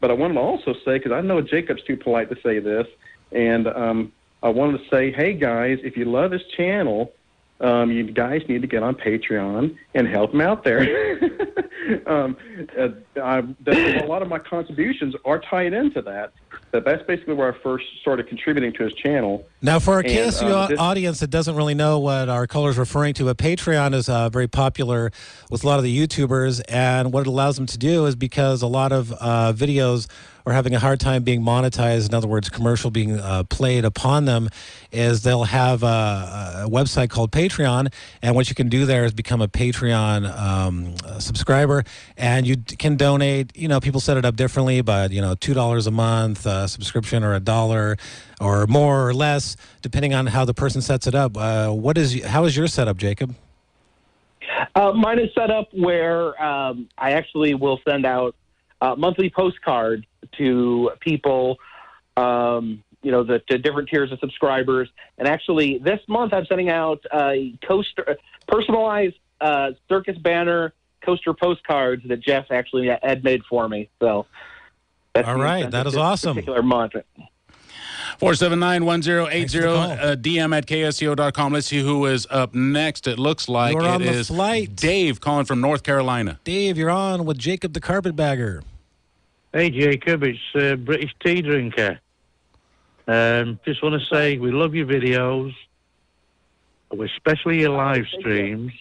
but I wanted to also say, because I know Jacob's too polite to say this, and I wanted to say, hey guys, if you love his channel, you guys need to get on Patreon and help him out there. A lot of my contributions are tied into that. That's basically where I first started contributing to his channel. Now, for our KSU audience that doesn't really know what our caller is referring to, Patreon is very popular with a lot of the YouTubers, and what it allows them to do is, because a lot of videos are having a hard time being monetized, in other words, commercial being played upon them, is they'll have a website called Patreon, and what you can do there is become a Patreon subscriber, and you can donate. You know, people set it up differently, but $2 a month subscription, or $1, or more or less, depending on how the person sets it up. How is your setup, Jacob? Mine is set up where I actually will send out monthly postcards to people, the different tiers of subscribers. And actually, this month I'm sending out personalized circus banner coaster postcards that Jeff actually had made for me. So All right, that is awesome. Particular month. 479-1080, DM at ksco.com. Let's see who is up next. It looks like You're on it the is flight. Dave calling from North Carolina. Dave, you're on with Jacob the Carpetbagger. Hey, Jacob, it's British Tea Drinker. Just want to say we love your videos, especially your live streams.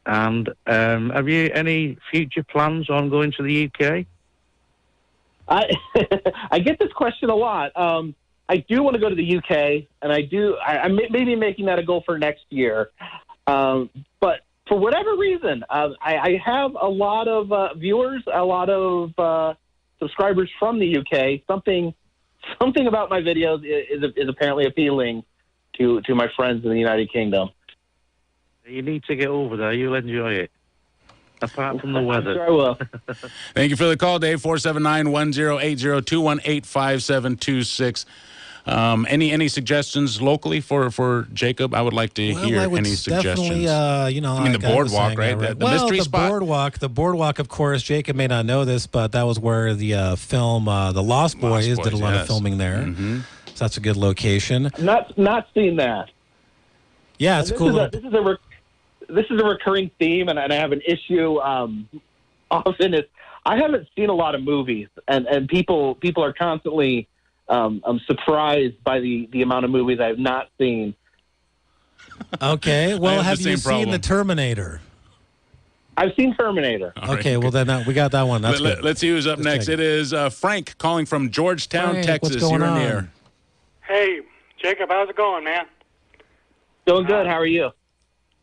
And have you any future plans on going to the UK? I get this question a lot. I do want to go to the UK, and I'm maybe making that a goal for next year. But for whatever reason, I have a lot of viewers, a lot of subscribers from the UK. Something about my videos is apparently appealing to my friends in the United Kingdom. You need to get over there. You'll enjoy it. Apart from the weather. I'm sure I will. Thank you for the call, Dave. 479-1080-218-5726. Any suggestions locally for Jacob? I would like to hear any suggestions. Definitely, the boardwalk, right? The mystery spot. The boardwalk, of course. Jacob may not know this, but that was where the film The Lost Boys did a lot of filming there. Mm-hmm. So that's a good location. Not seen that. Yeah, it's cool. This is a recurring theme, and I have an issue often. Is I haven't seen a lot of movies, and people are constantly surprised by the amount of movies I have not seen. Okay, well, have you seen The Terminator? I've seen Terminator. Okay, well then we got that one. That's good. Let's see who's up next. It is Frank calling from Georgetown, Texas. What's going You're on? in the air. Hey, Jacob, how's it going, man? Doing good. How are you?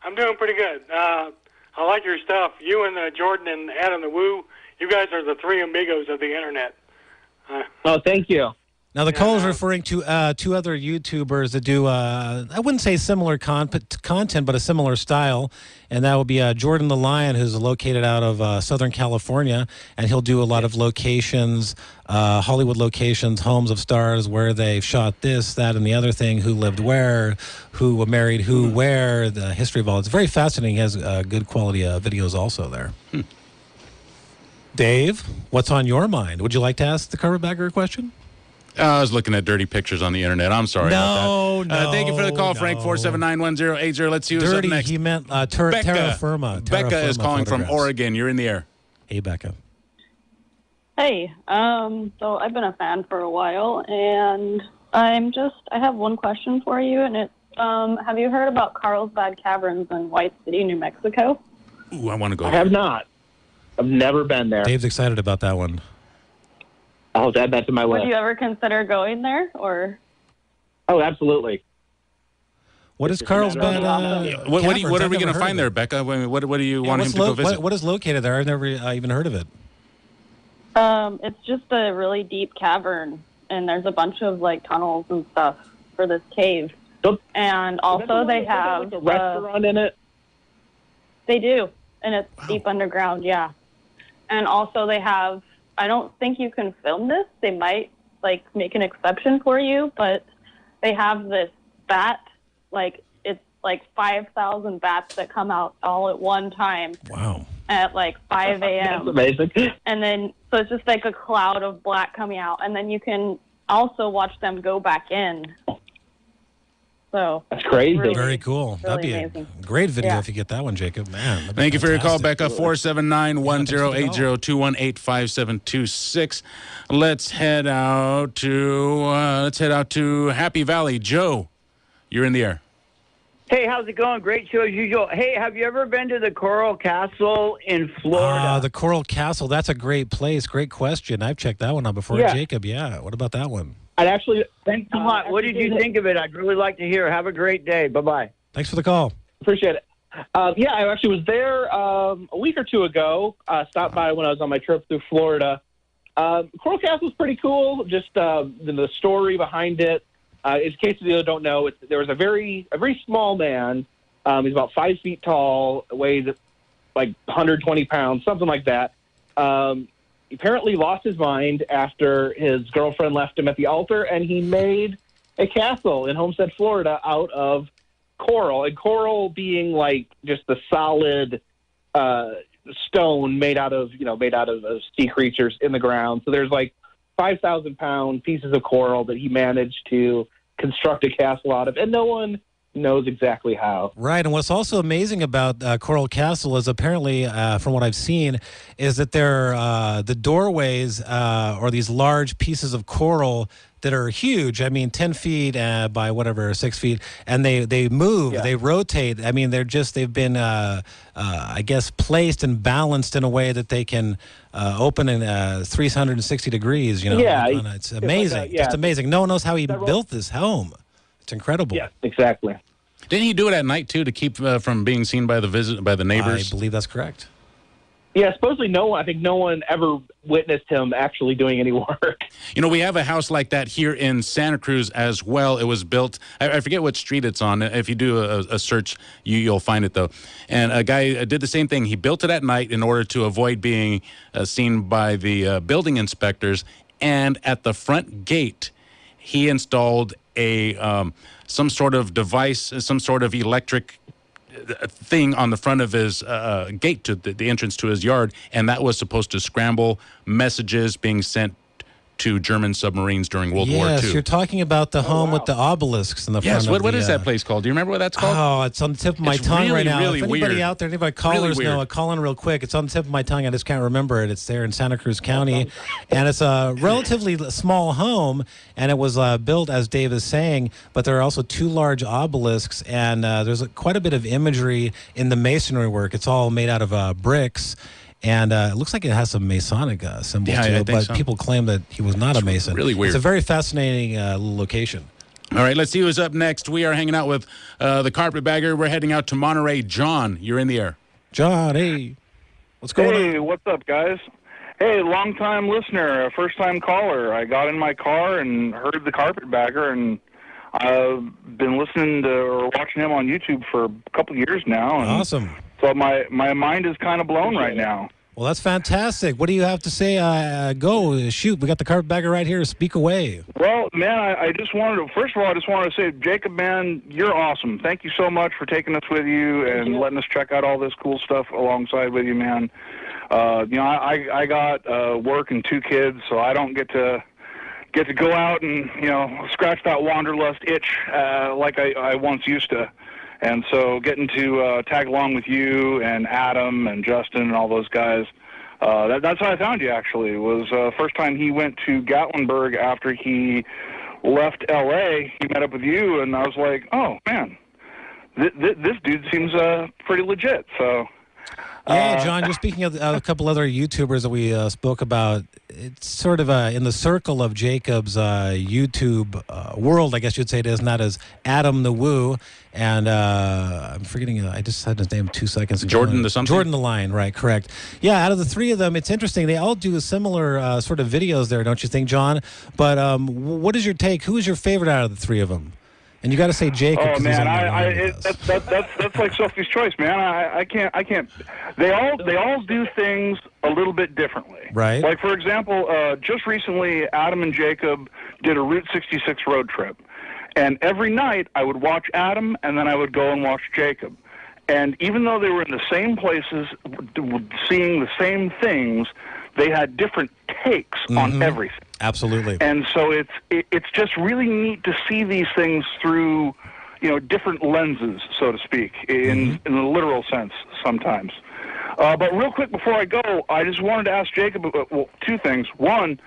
I'm doing pretty good. I like your stuff. You and Jordan and Adam the Woo, you guys are the three amigos of the internet. Oh, thank you. Now, the call is referring to two other YouTubers that do, I wouldn't say similar content, but a similar style. And that would be Jordan the Lion, who's located out of Southern California. And he'll do a lot of locations, Hollywood locations, homes of stars, where they've shot this, that, and the other thing, who lived where, who married who, where, the history of all. It's very fascinating. He has good quality videos also there. Dave, what's on your mind? Would you like to ask the Carpetbagger a question? I was looking at dirty pictures on the internet. I'm sorry about that. Thank you for the call, Frank. 479-1080. Let's see who's up next. He meant terra firma. Becca is calling from Oregon. You're in the air. Hey, Becca. Hey, so I've been a fan for a while, and I have one question for you, and it's, have you heard about Carlsbad Caverns in White City, New Mexico? Ooh, I want to go. I have not. I've never been there. Dave's excited about that one. I'll add that to my list. Would you ever consider going there, or? Oh, absolutely. What is Carlsbad? What are we going to find there, Becca? What do you want him to go visit? What is located there? I've never even heard of it. It's just a really deep cavern, and there's a bunch of tunnels and stuff for this cave. And also they have a restaurant in it. They do, and it's deep underground. Yeah, and also they have. I don't think you can film this. They might make an exception for you, but they have this bat, it's 5,000 bats that come out all at one time. Wow. At 5 a.m. That's amazing. And then, so it's just a cloud of black coming out, and then you can also watch them go back in. So that's crazy. Really, very cool. That'd be amazing. A great video if you get that one, Jacob. Man. Thank you for your call, Becca. 479-1080-218-5726. Let's head out to Happy Valley. Joe, you're in the air. Hey, how's it going? Great show as usual. Hey, have you ever been to the Coral Castle in Florida? The Coral Castle. That's a great place. Great question. I've checked that one out before, Jacob. Yeah. What about that one? Thanks a lot. What did you think of it? I'd really like to hear. Have a great day. Bye-bye. Thanks for the call. Appreciate it. I actually was there a week or two ago. Stopped by when I was on my trip through Florida. Coral Castle is pretty cool. Just the story behind it. In case you don't know, there was a very small man. He's about 5 feet tall, weighs 120 pounds, something like that. Apparently lost his mind after his girlfriend left him at the altar, and he made a castle in Homestead, Florida, out of coral. And coral being just the solid stone made out of sea creatures in the ground. So there's like 5,000-pound pieces of coral that he managed to construct a castle out of, and no one knows exactly how. Right, and what's also amazing about Coral Castle is apparently, from what I've seen, is that the doorways are these large pieces of coral that are huge. I mean, 10 feet by whatever, 6 feet, and they move, they rotate. I mean, they've been, I guess, placed and balanced in a way that they can open in 360 degrees. It's amazing, just amazing. No one knows how he built this home. It's incredible. Yeah, exactly. Didn't he do it at night too to keep from being seen by the neighbors? I believe that's correct. Yeah, supposedly no one ever witnessed him actually doing any work. We have a house like that here in Santa Cruz as well. It was built, I forget what street it's on. If you do a search, you'll find it though. And a guy did the same thing. He built it at night in order to avoid being seen by the building inspectors. And at the front gate, he installed some sort of device, some sort of electric thing on the front of his gate to the entrance to his yard, and that was supposed to scramble messages being sent to German submarines during World War II. Yes, you're talking about the home with the obelisks in the front. Yes, what is that place called? Do you remember what that's called? Oh, it's on the tip of my tongue right now. Really if anybody weird. out there, anybody callers know, call in real quick. It's on the tip of my tongue. I just can't remember it. It's there in Santa Cruz County, and it's a relatively small home, and it was built, as Dave is saying, but there are also two large obelisks, and there's quite a bit of imagery in the masonry work. It's all made out of bricks. And it looks like it has some Masonic symbols to it, but people claim that he was not a Mason. Really weird. It's a very fascinating little location. All right, let's see who's up next. We are hanging out with the Carpetbagger. We're heading out to Monterey. John, you're in the air. John, hey. What's going on? Hey, what's up, guys? Hey, long-time listener, first-time caller. I got in my car and heard the Carpetbagger, and I've been listening to or watching him on YouTube for a couple of years now. And awesome. So my mind is kind of blown right now. Well, that's fantastic. What do you have to say? Go, shoot. We got the Carpetbagger right here. Speak away. Well, man, I just wanted to, first of all, I just wanted to say, Jacob, man, you're awesome. Thank you so much for taking us with you and letting us check out all this cool stuff alongside with you, man. I got work and 2 kids, so I don't get to go out and, scratch that wanderlust itch like I once used to. And so getting to tag along with you and Adam and Justin and all those guys, that's how I found you, actually. It was the first time he went to Gatlinburg after he left L.A. He met up with you, and I was like, oh, man, this dude seems pretty legit. So, yeah, John, just speaking of a couple other YouTubers that we spoke about, it's sort of in the circle of Jacob's YouTube world, I guess you'd say it is, and that is Adam the Woo, and I'm forgetting, I just had his name 2 seconds ago. Jordan the something? Jordan the Lion, right, correct. Yeah, out of the 3 of them, it's interesting. They all do similar sort of videos there, don't you think, John? But what is your take? Who is your favorite out of the 3 of them? And you got to say Jacob. Oh man, that's like Sophie's choice, man. I can't. They all do things a little bit differently. Right. Like for example, just recently, Adam and Jacob did a Route 66 road trip, and every night I would watch Adam, and then I would go and watch Jacob. And even though they were in the same places, seeing the same things, they had different takes on everything. Absolutely. And so it's just really neat to see these things through, different lenses, so to speak, in the literal sense sometimes. But real quick before I go, I just wanted to ask Jacob 2 things. One,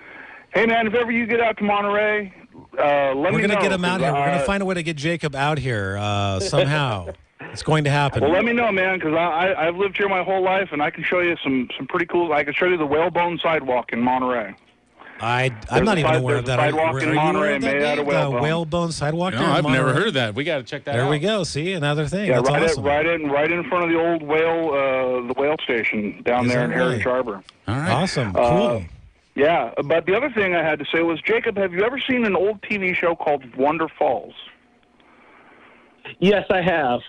hey man, if ever you get out to Monterey, let me know. We're going to get him out here. We're going to find a way to get Jacob out here somehow. It's going to happen. Well, let me know, man, because I've lived here my whole life, and I can show you some pretty cool. I can show you the Whalebone Sidewalk in Monterey. I'm not even aware of that. Sidewalk in Monterey made out of whalebone. Whalebone Sidewalk. No, I've never heard of that. We got to check that out. There we go. See, another thing. Yeah, that's awesome. right in front of the old whale station down there in Heritage Harbor. All right. Awesome. Cool. Yeah, but the other thing I had to say was, Jacob, have you ever seen an old TV show called Wonder Falls? Yes, I have.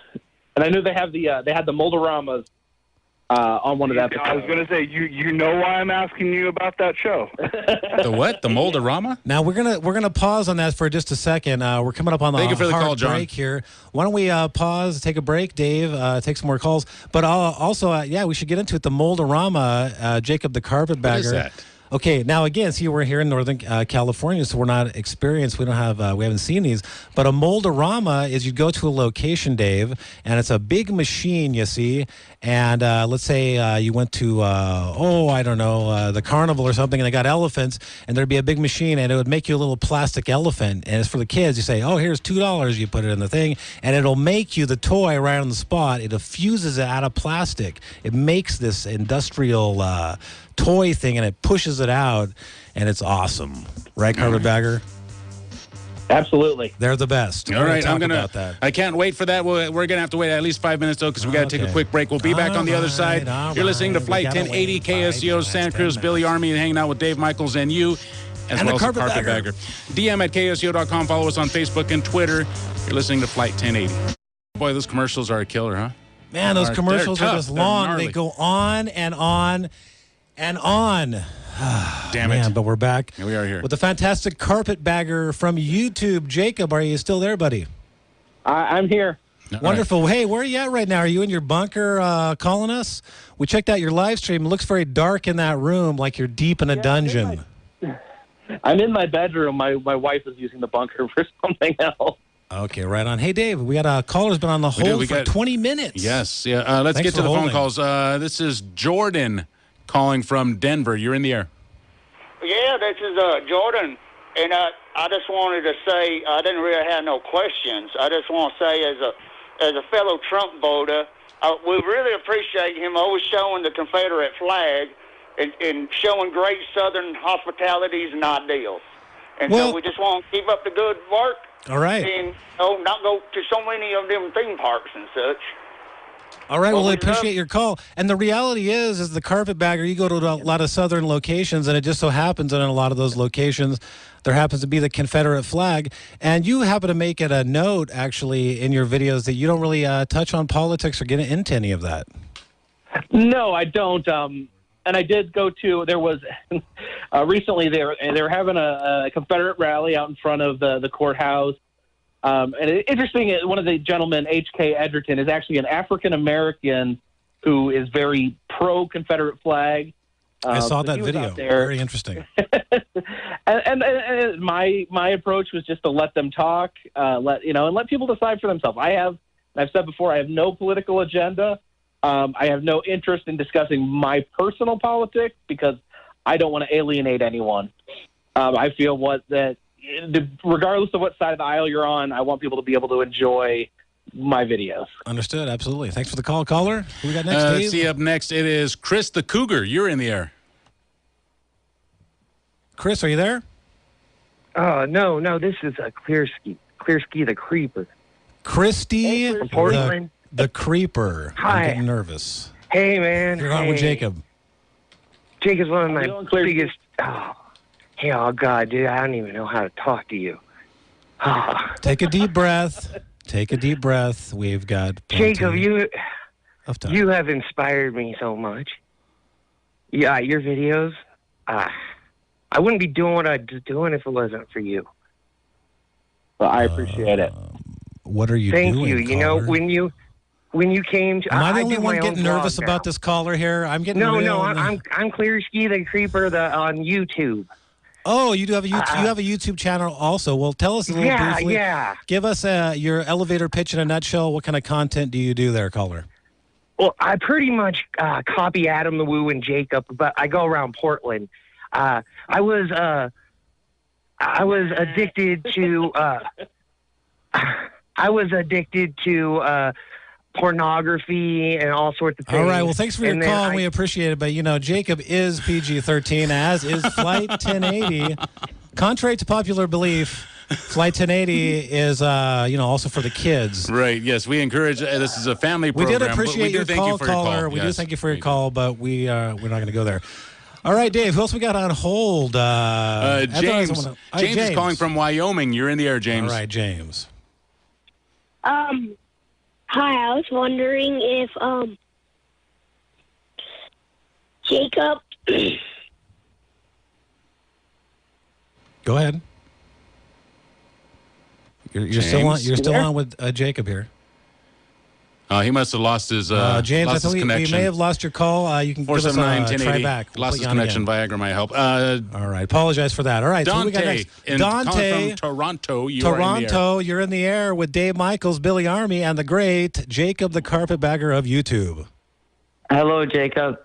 And I knew they had the Molderamas. on one of the episodes. I was going to say, you know why I'm asking you about that show. The what? The Mold-A-Rama? Now we're gonna pause on that for just a second. We're coming up on the Thank you for the hard call, John. break here. Why don't we pause, take a break, Dave, take some more calls. But also, we should get into it. The Mold-A-Rama, Jacob the Carpetbagger. What is that? Okay, now again, see, we're here in Northern California, so we're not experienced. We don't have, we haven't seen these. But a Mold-A-Rama is you go to a location, Dave, and it's a big machine, you see. And let's say you went to, the carnival or something, and they got elephants, and there'd be a big machine, and it would make you a little plastic elephant. And it's for the kids. You say, here's $2. You put it in the thing, and it'll make you the toy right on the spot. It fuses it out of plastic. It makes this industrial toy thing, and it pushes it out, and it's awesome. Right, Carpetbagger? Absolutely. They're the best. All right, about that. I can't wait for that. We're going to have to wait at least 5 minutes, though, because we got to take a quick break. We'll be back on the other side. You're listening to Flight 1080 KSCO Santa Cruz. Billy Army hanging out with Dave Michaels and you, as well as the Carpetbagger. DM at KSCO.com. Follow us on Facebook and Twitter. You're listening to Flight 1080. Boy, those commercials are a killer, huh? Man, those commercials are just long. They go on and on and on. Damn it. But we're back. Here we are here. With the fantastic Carpetbagger from YouTube. Jacob, are you still there, buddy? I'm here. Wonderful. Right. Hey, where are you at right now? Are you in your bunker calling us? We checked out your live stream. It looks very dark in that room, like you're deep in a dungeon. I'm in my bedroom. My wife is using the bunker for something else. Okay, right on. Hey, Dave, we got a caller's been on the hold for 20 minutes. Yes. Yeah. Let's get to the phone calls. This is Jordan calling from Denver. You're in the air. Yeah, this is Jordan, and I just wanted to say I didn't really have no questions. I just want to say, as a fellow Trump voter, we really appreciate him always showing the Confederate flag and showing great Southern hospitalities and ideals. And so we just want to keep up the good work. All right. And not go to so many of them theme parks and such. All right, well, I appreciate your call. And the reality is the Carpetbagger, you go to a lot of southern locations, and it just so happens that in a lot of those locations, there happens to be the Confederate flag. And you happen to make it a note, actually, in your videos that you don't really touch on politics or get into any of that. No, I don't. And I did go to, there was, recently they were having a Confederate rally out in front of the courthouse. And interesting, one of the gentlemen, H.K. Edgerton, is actually an African-American who is very pro-Confederate flag. I saw that video. Very interesting. and my approach was just to let them talk, and let people decide for themselves. I've said before, I have no political agenda. I have no interest in discussing my personal politics because I don't want to alienate anyone. I feel regardless of what side of the aisle you're on, I want people to be able to enjoy my videos. Understood. Absolutely. Thanks for the call, caller. Who we got next, Dave? See, up next, it is Chris the Cougar. You're in the air. Chris, are you there? No. This is a Clear Ski the Creeper. Christy from Portland. The Creeper. Hi. I'm getting nervous. Hey, man. You're on with Jacob. Jacob's one of my biggest... Oh, God, dude, I don't even know how to talk to you. Take a deep breath. Take a deep breath. We've got... Jacob, you have inspired me so much. Yeah, your videos, I wouldn't be doing what I'm doing if it wasn't for you. Well, I appreciate it. What are you doing, caller? You know, when you came to... Am I the only one getting nervous about this caller here? I'm getting I'm Clear Ski the Creeper on YouTube. Oh, you do have a YouTube, you have a YouTube channel also. Well, tell us a little briefly. Yeah. Give us your elevator pitch in a nutshell. What kind of content do you do there, caller? Well, I pretty much copy Adam the Woo and Jacob, but I go around Portland. I was addicted to pornography and all sorts of things. All right. Well, thanks for your call, and we appreciate it. But, Jacob is PG-13, as is Flight 1080. Contrary to popular belief, Flight 1080 is, also for the kids. Right. Yes. We encourage, this is a family program. We did appreciate your call, caller. We do thank you for your call, but we're not going to go there. All right, Dave, who else we got on hold? James. James is calling from Wyoming. You're in the air, James. All right, James. Hi, I was wondering if Jacob. Go ahead. You're still on with Jacob here. He must have lost his James, lost his we connection. may have lost your call. You can give us a try back. We'll lost his connection. Viagra might help. All right. Apologize for that. All right. Dante, so we got next. Dante from Toronto. You're in the air with Dave Michaels, Billy Armi, and the great Jacob, the carpetbagger of YouTube. Hello, Jacob.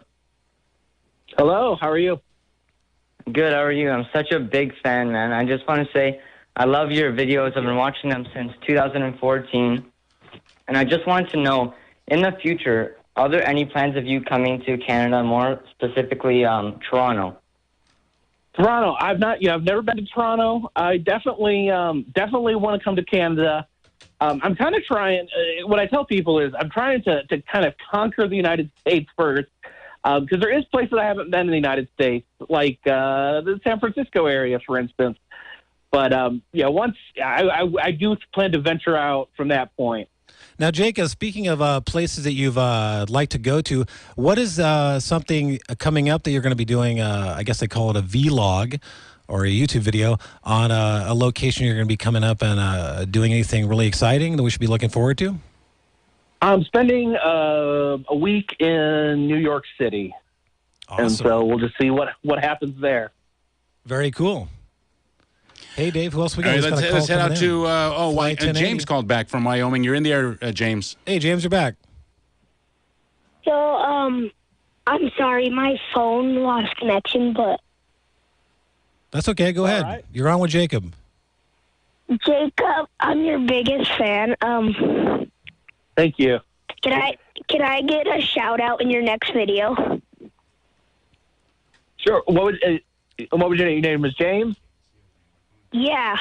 Hello. How are you? Good. How are you? I'm such a big fan, man. I just want to say I love your videos. I've been watching them since 2014. And I just wanted to know, in the future, are there any plans of you coming to Canada, more specifically Toronto? Toronto. I've never been to Toronto. I definitely want to come to Canada. I'm kind of trying. What I tell people is I'm trying to kind of conquer the United States first, because there is places I haven't been in the United States, like the San Francisco area, for instance. But once I do plan to venture out from that point. Now, Jacob, speaking of places that you've like to go to, what is something coming up that you're going to be doing? I guess they call it a vlog or a YouTube video on a location you're going to be coming up and doing anything really exciting that we should be looking forward to? I'm spending a week in New York City. Awesome. And so we'll just see what happens there. Very cool. Hey, Dave, who else we got? Right, let's head out to James called back from Wyoming. You're in the air, James. Hey, James, you're back. So, I'm sorry, my phone lost connection, but... That's okay, go ahead. Right. You're on with Jacob. Jacob, I'm your biggest fan. Thank you. Can I get a shout-out in your next video? Sure. What was your name? Your name was James? Yeah.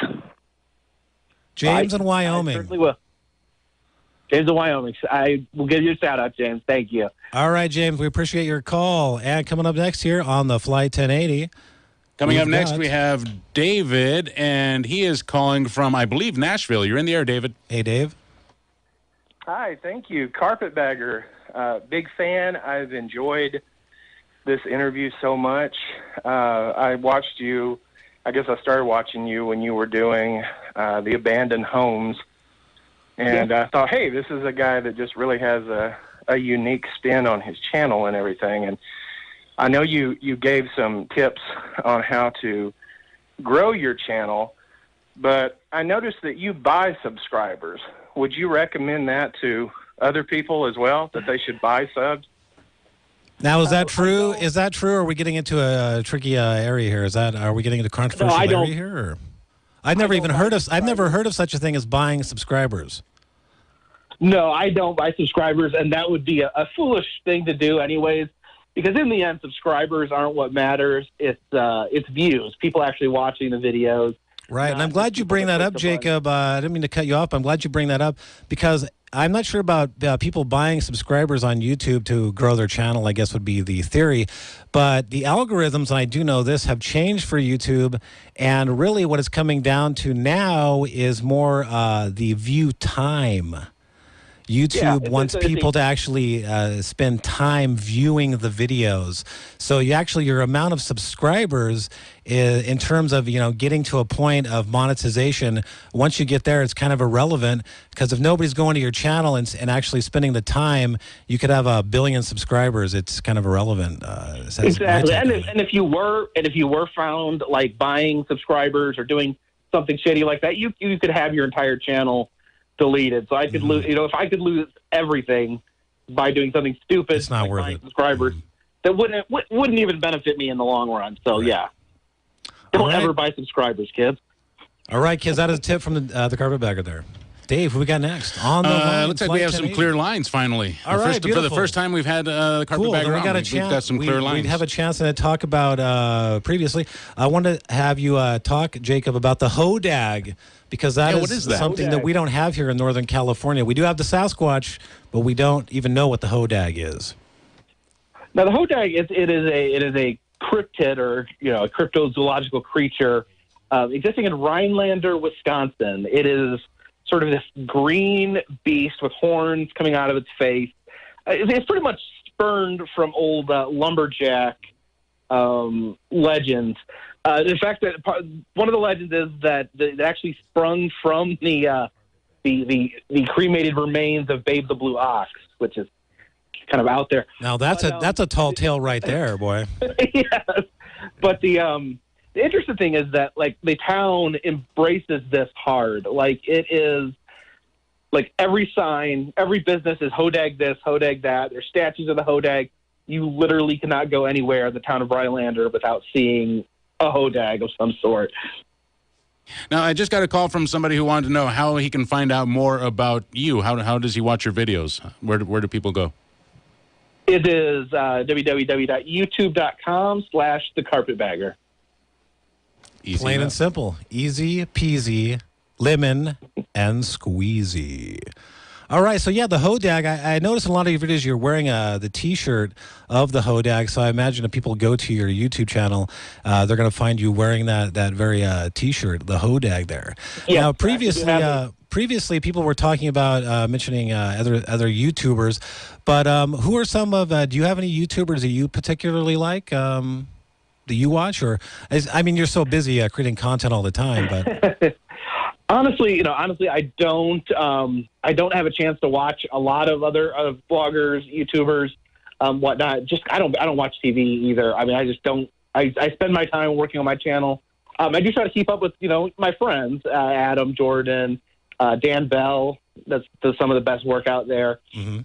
James in Wyoming. I certainly will. James in Wyoming. I will give you a shout-out, James. Thank you. All right, James. We appreciate your call. And coming up next here on the Fly 1080. Coming up next, we have David, and he is calling from, I believe, Nashville. You're in the air, David. Hey, Dave. Hi, thank you. Carpetbagger. Big fan. I've enjoyed this interview so much. I watched you. I guess I started watching you when you were doing the abandoned homes, and I thought, hey, this is a guy that just really has a unique spin on his channel and everything. And I know you gave some tips on how to grow your channel, but I noticed that you buy subscribers. Would you recommend that to other people as well, that they should buy subs? Now, is that true? Is that true? Or are we getting into a tricky area here? Are we getting into controversial area here? Or? I've never heard of such a thing as buying subscribers. No, I don't buy subscribers, and that would be a foolish thing to do, anyways. Because in the end, subscribers aren't what matters. It's views. People actually watching the videos. Right, and I'm glad you bring that up, Jacob. I didn't mean to cut you off. I'm glad you bring that up because I'm not sure about people buying subscribers on YouTube to grow their channel, I guess would be the theory. But the algorithms, and I do know this, have changed for YouTube. And really what it's coming down to now is more the view time. YouTube wants people to actually spend time viewing the videos. So your amount of subscribers in terms of, getting to a point of monetization, once you get there, it's kind of irrelevant because if nobody's going to your channel and actually spending the time, you could have 1 billion subscribers. It's kind of irrelevant. Exactly. And if you were found like buying subscribers or doing something shitty like that, you could have your entire channel deleted. So I could lose, if I could lose everything by doing something stupid, it's not worth it. Subscribers, that wouldn't even benefit me in the long run. So don't ever buy subscribers, kids. All right, kids. That is a tip from the carpetbagger there. Dave, what we got next? On the line, looks like we have some clear lines finally. All right, for the first time we've had the carpetbagger on. We've got some clear lines. We have a chance to talk about previously. I wanted to have you talk, Jacob, about the hodag because that is something that we don't have here in Northern California. We do have the Sasquatch, but we don't even know what the hodag is. Now, the hodag it is a cryptid or a cryptozoological creature existing in Rhinelander, Wisconsin. It is sort of this green beast with horns coming out of its face. It's pretty much spurned from old lumberjack legends. In fact, one of the legends is that it actually sprung from the cremated remains of Babe the Blue Ox, which is kind of out there. Now that's a tall tale right there, boy. Yes, but the interesting thing is that like the town embraces this hard. Like it is, like every sign, every business is Hodag this, Hodag that. There's statues of the Hodag. You literally cannot go anywhere in the town of Rylander without seeing a Hodag of some sort. Now, I just got a call from somebody who wanted to know how he can find out more about you. How does he watch your videos? Where do people go? It is www.youtube.com/thecarpetbagger. Plain and simple. Easy peasy, lemon and squeezy. All right, so yeah, the Hodag. I noticed in a lot of your videos you're wearing the T-shirt of the Hodag. So I imagine if people go to your YouTube channel, they're going to find you wearing that very T-shirt, the Hodag there. Yeah, now, previously, people were talking about mentioning other YouTubers, but who are some of? Do you have any YouTubers that you particularly like? That you watch, or I mean, you're so busy creating content all the time, but. Honestly, I don't have a chance to watch a lot of other bloggers, YouTubers, whatnot. Just I don't watch TV either. I mean, I just don't. I spend my time working on my channel. I do try to keep up with my friends, Adam, Jordan, Dan Bell. That's some of the best work out there. Mm-hmm.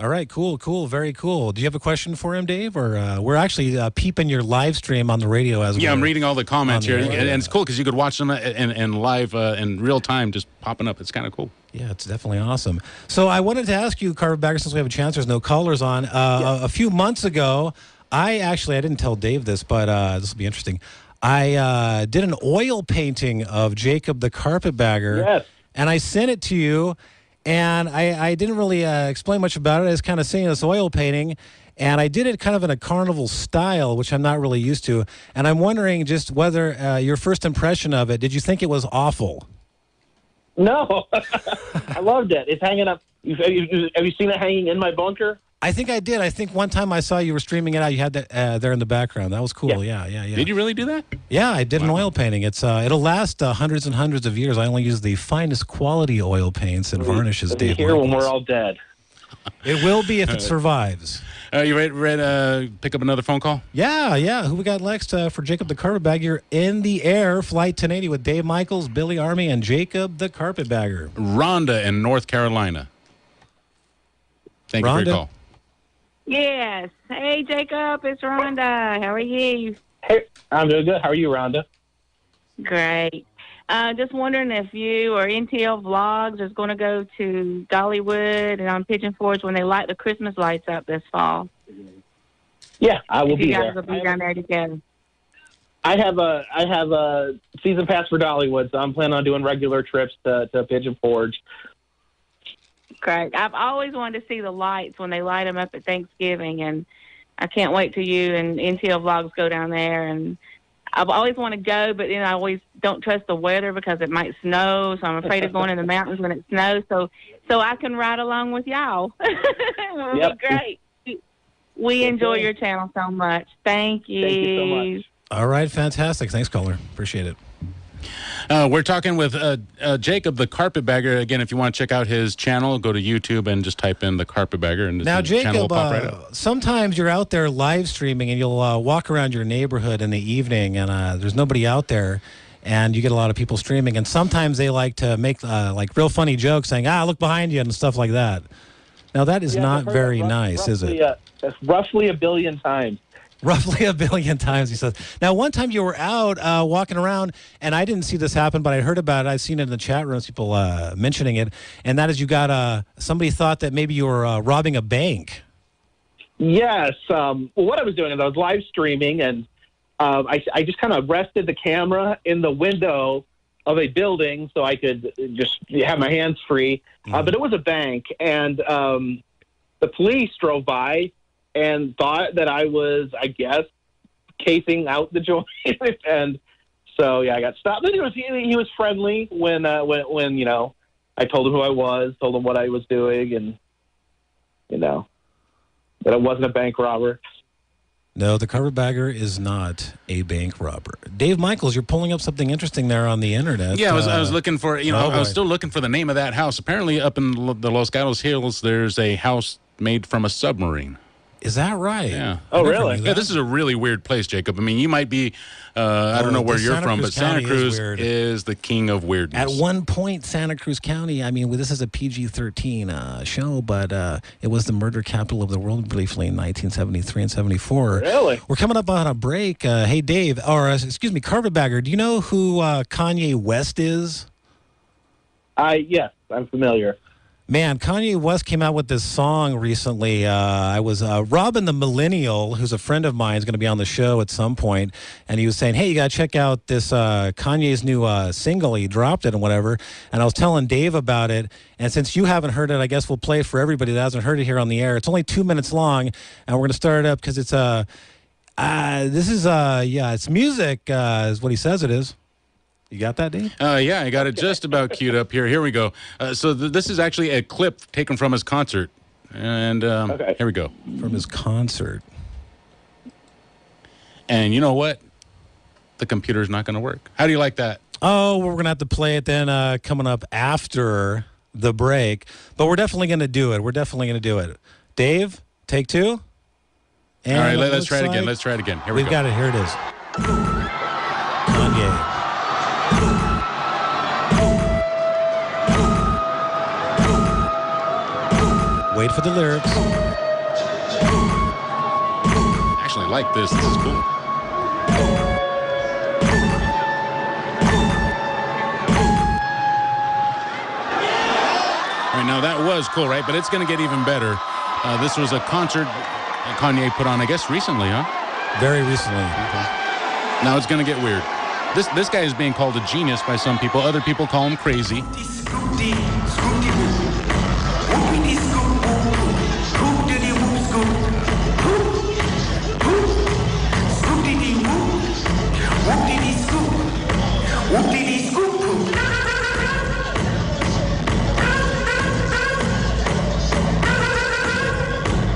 All right, cool, very cool. Do you have a question for him, Dave? Or we're actually peeping your live stream on the radio as well. Yeah, I'm reading all the comments here, and it's cool because you could watch them in live in real time, just popping up. It's kind of cool. Yeah, it's definitely awesome. So I wanted to ask you, Carpetbagger, since we have a chance, there's no callers on. A few months ago, I didn't tell Dave this, but this will be interesting. I did an oil painting of Jacob the Carpetbagger, yes, and I sent it to you. And I didn't really explain much about it. I was kind of seeing this oil painting, and I did it kind of in a carnival style, which I'm not really used to. And I'm wondering just whether your first impression of it, did you think it was awful? No, I loved it. It's hanging up. Have you seen it hanging in my bunker? I think I did. I think one time I saw you were streaming it out. You had that there in the background. That was cool. Yeah. Did you really do that? Yeah, I did an oil painting. It'll last hundreds and hundreds of years. I only use the finest quality oil paints and varnishes. It'll be here when we're all dead. It will be if it survives. You ready to pick up another phone call? Yeah. Who we got next for Jacob the Carpetbagger? You're in the air, Flight 1080 with Dave Michaels, Billy Armi, and Jacob the Carpetbagger. Rhonda in North Carolina. Thank you for your call. Yes. Hey, Jacob, it's Rhonda. How are you? Hey, I'm doing good. How are you, Rhonda? Great. Just wondering if you or NTL Vlogs is going to go to Dollywood and on Pigeon Forge when they light the Christmas lights up this fall. Yeah, I will be there. You guys will be down there together. I have a season pass for Dollywood, so I'm planning on doing regular trips to Pigeon Forge. Great. I've always wanted to see the lights when they light them up at Thanksgiving, and I can't wait till you and NTL Vlogs go down there. And I've always wanted to go, but then I always don't trust the weather because it might snow, so I'm afraid of going in the mountains when it snows. So I can ride along with y'all. It will be great. We enjoy your channel so much. Thank you. Thank you so much. All right, fantastic. Thanks, caller. Appreciate it. We're talking with Jacob the Carpetbagger. Again, if you want to check out his channel, go to YouTube and just type in the Carpetbagger. And now, Jacob, channel will pop right up. Sometimes you're out there live streaming and you'll walk around your neighborhood in the evening and there's nobody out there and you get a lot of people streaming. And sometimes they like to make like real funny jokes saying, look behind you and stuff like that. Now, that is not very nice, is it? That's roughly 1 billion times. Roughly 1 billion times, he says. Now, one time you were out walking around, and I didn't see this happen, but I heard about it. I've seen it in the chat rooms, people mentioning it, and that is you got somebody thought that maybe you were robbing a bank. Yes. Well, what I was doing is I was live streaming, and I just kind of rested the camera in the window of a building so I could just have my hands free. But it was a bank, and the police drove by and thought that I was, I guess, casing out the joint. And so, yeah, I got stopped. But he was friendly when I told him who I was, told him what I was doing, and, that I wasn't a bank robber. No, the carpetbagger is not a bank robber. Dave Michaels, you're pulling up something interesting there on the internet. Yeah, I was looking for, I was still looking for the name of that house. Apparently up in the Los Gatos Hills, there's a house made from a submarine. Is that right? Yeah. Oh, really? Yeah, this is a really weird place, Jacob. I mean, you might be, I don't know where you're from, but Santa Cruz is the king of weirdness. At one point, Santa Cruz County, I mean, this is a PG-13 show, but it was the murder capital of the world briefly in 1973 and 74. Really? We're coming up on a break. Hey, Dave, excuse me, Carpetbagger, do you know who Kanye West is? Yes, I'm familiar. Man, Kanye West came out with this song recently. I was Robin the Millennial, who's a friend of mine, is going to be on the show at some point, and he was saying, hey, you got to check out this Kanye's new single. He dropped it and whatever, and I was telling Dave about it, and since you haven't heard it, I guess we'll play it for everybody that hasn't heard it here on the air. It's only 2 minutes long, and we're going to start it up because it's it's music, is what he says it is. You got that, Dave? Yeah, I got it just about queued up here. Here we go. So this is actually a clip taken from his concert. And here we go. From his concert. And you know what? The computer's not going to work. How do you like that? Oh, we're going to have to play it then coming up after the break. But we're definitely going to do it. Dave, take two. And all right, let's try it again. Let's try it again. Here we go. We've got it. Here it is. Kanye. Wait for the lyrics. I actually like this. This is cool. All right, now that was cool, right? But it's going to get even better. This was a concert Kanye put on, I guess, recently, huh? Very recently. Okay. Now it's going to get weird. This guy is being called a genius by some people. Other people call him crazy.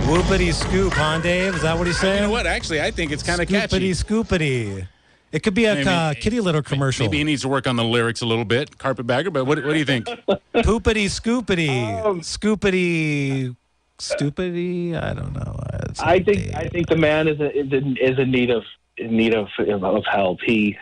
Whoopity scoop, huh, Dave? Is that what he's saying? You know what? Actually, I think it's kind of catchy. Scoopity. It could be a kitty litter commercial. Maybe he needs to work on the lyrics a little bit, Carpetbagger. But what do you think? Poopity scoopity, scoopity, stupidity. I don't know. I think the man is in need of help. He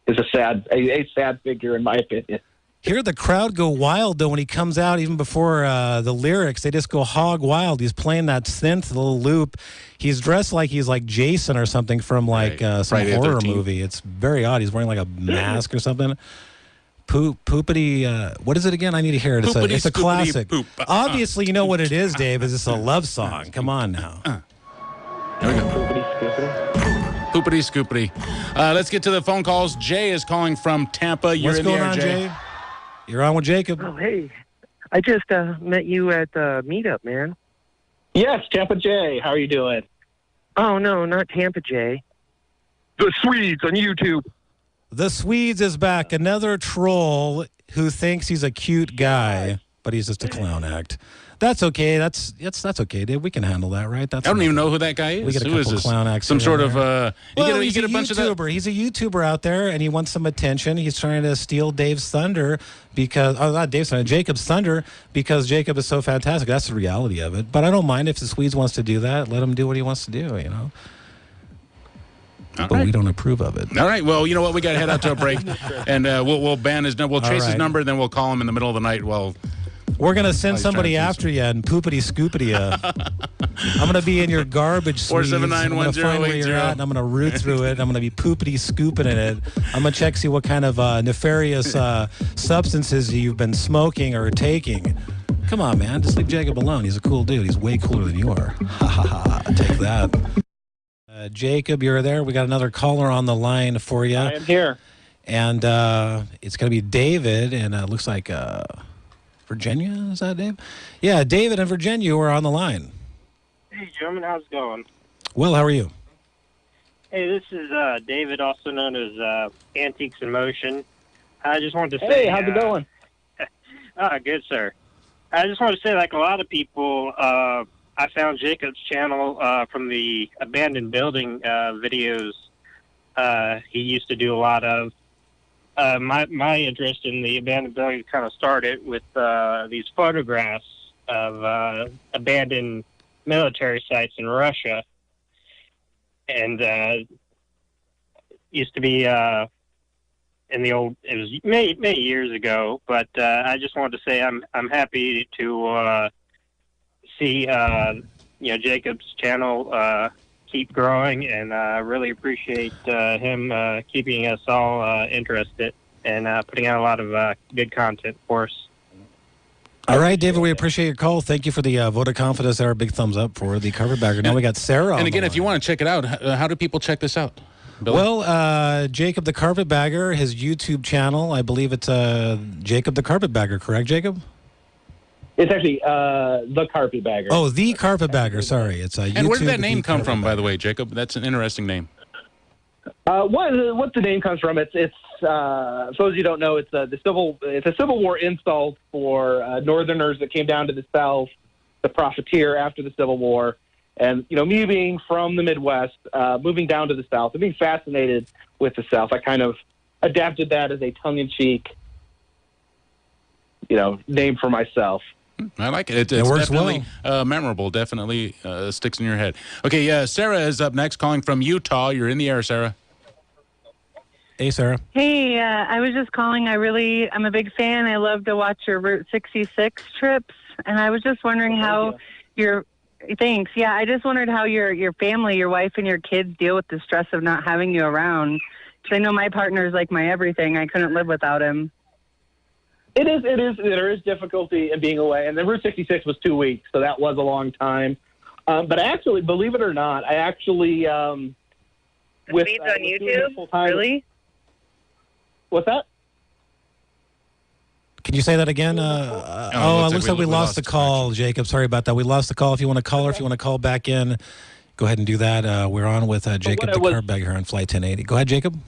is a sad figure in my opinion. Hear the crowd go wild, though, when he comes out, even before the lyrics. They just go hog wild. He's playing that synth, little loop. He's dressed like he's like Jason or something from some Friday horror 13th. movie. It's very odd. He's wearing like a mask or something. Poopity, what is it again? I need to hear it. It's a classic. Poop. Obviously, you know what it is, Dave. Is this a love song? Come on now. There we go. Poopity scoopity. Let's get to the phone calls. Jay is calling from Tampa. What's going on, Jay? You're on with Jacob. Oh, hey. I just met you at the meetup, man. Yes, Tampa Jay. How are you doing? Oh, no, not Tampa Jay. The Swedes on YouTube. The Swedes is back. Another troll who thinks he's a cute guy, but he's just a clown act. That's okay. That's okay, Dave. We can handle that, right? I don't even know who that guy is. We get a couple of clown acts. Some sort of you get a bunch YouTuber. Of that. He's a YouTuber out there, and he wants some attention. He's trying to steal Dave's thunder not Dave's thunder, Jacob's thunder, because Jacob is so fantastic. That's the reality of it. But I don't mind if the Swedes wants to do that. Let him do what he wants to do. But we don't approve of it. All right. Well, you know what? We got to head out to a break, and we'll ban his number. We'll trace his number, and then we'll call him in the middle of the night. We're going to send somebody after you and poopity scoopity you. I'm going to be in your garbage Swedes. 479-1080. And I'm going to root through it. I'm going to be poopity scooping in it. I'm going to check, see what kind of nefarious substances you've been smoking or taking. Come on, man. Just leave Jacob alone. He's a cool dude. He's way cooler than you are. Ha, ha, ha. Take that. Jacob, you're there. We got another caller on the line for you. I am here. And it's going to be David, and it looks like... Virginia, is that Dave? Yeah, David and Virginia are on the line. Hey, gentlemen, how's it going? Well, how are you? Hey, this is David, also known as Antiques in Motion. I just wanted to say... Hey, how's it going? Good, sir. I just want to say, like a lot of people, I found Jacob's channel from the abandoned building videos he used to do a lot of. My interest in the abandoned building kind of started with these photographs of abandoned military sites in Russia, and used to be in the old. It was many years ago, but I just wanted to say I'm happy to see Jacob's channel keep growing, and really appreciate him keeping us all interested and putting out a lot of good content for us. All right, David, we appreciate your call. Thank you for the vote of confidence there. A big thumbs up for the Carpetbagger. Now we got Sarah. And again, if you want to check it out, how do people check this out? Billy? Well, Jacob the Carpetbagger, his YouTube channel, I believe it's Jacob the Carpetbagger, correct, Jacob? It's actually the Carpetbagger. Oh, the Carpetbagger. Sorry, it's YouTube. And where did that name come from, by the way, Jacob? That's an interesting name. What the name comes from? It's for those you don't know, it's a Civil War insult for Northerners that came down to the South to profiteer after the Civil War. And me being from the Midwest, moving down to the South, and being fascinated with the South, I kind of adapted that as a tongue-in-cheek, name for myself. I like it. It's works definitely memorable. Definitely sticks in your head. Okay, Sarah is up next, calling from Utah. You're in the air, Sarah. Hey, Sarah. Hey, I was just calling. I'm a big fan. I love to watch your Route 66 trips, and I was just wondering how your thanks. Yeah, I just wondered how your family, your wife, and your kids deal with the stress of not having you around. Because I know my partner is like my everything. I couldn't live without him. It is. There is difficulty in being away, and the Route 66 was 2 weeks, so that was a long time. But actually, believe it or not, with Speeds on YouTube, full-time, really? What's that? Can you say that again? It looks like we lost the call, Jacob. Sorry about that. We lost the call. If you want to call or if you want to call back in, go ahead and do that. We're on with Jacob the Carpetbagger here on Flight 1080. Go ahead, Jacob.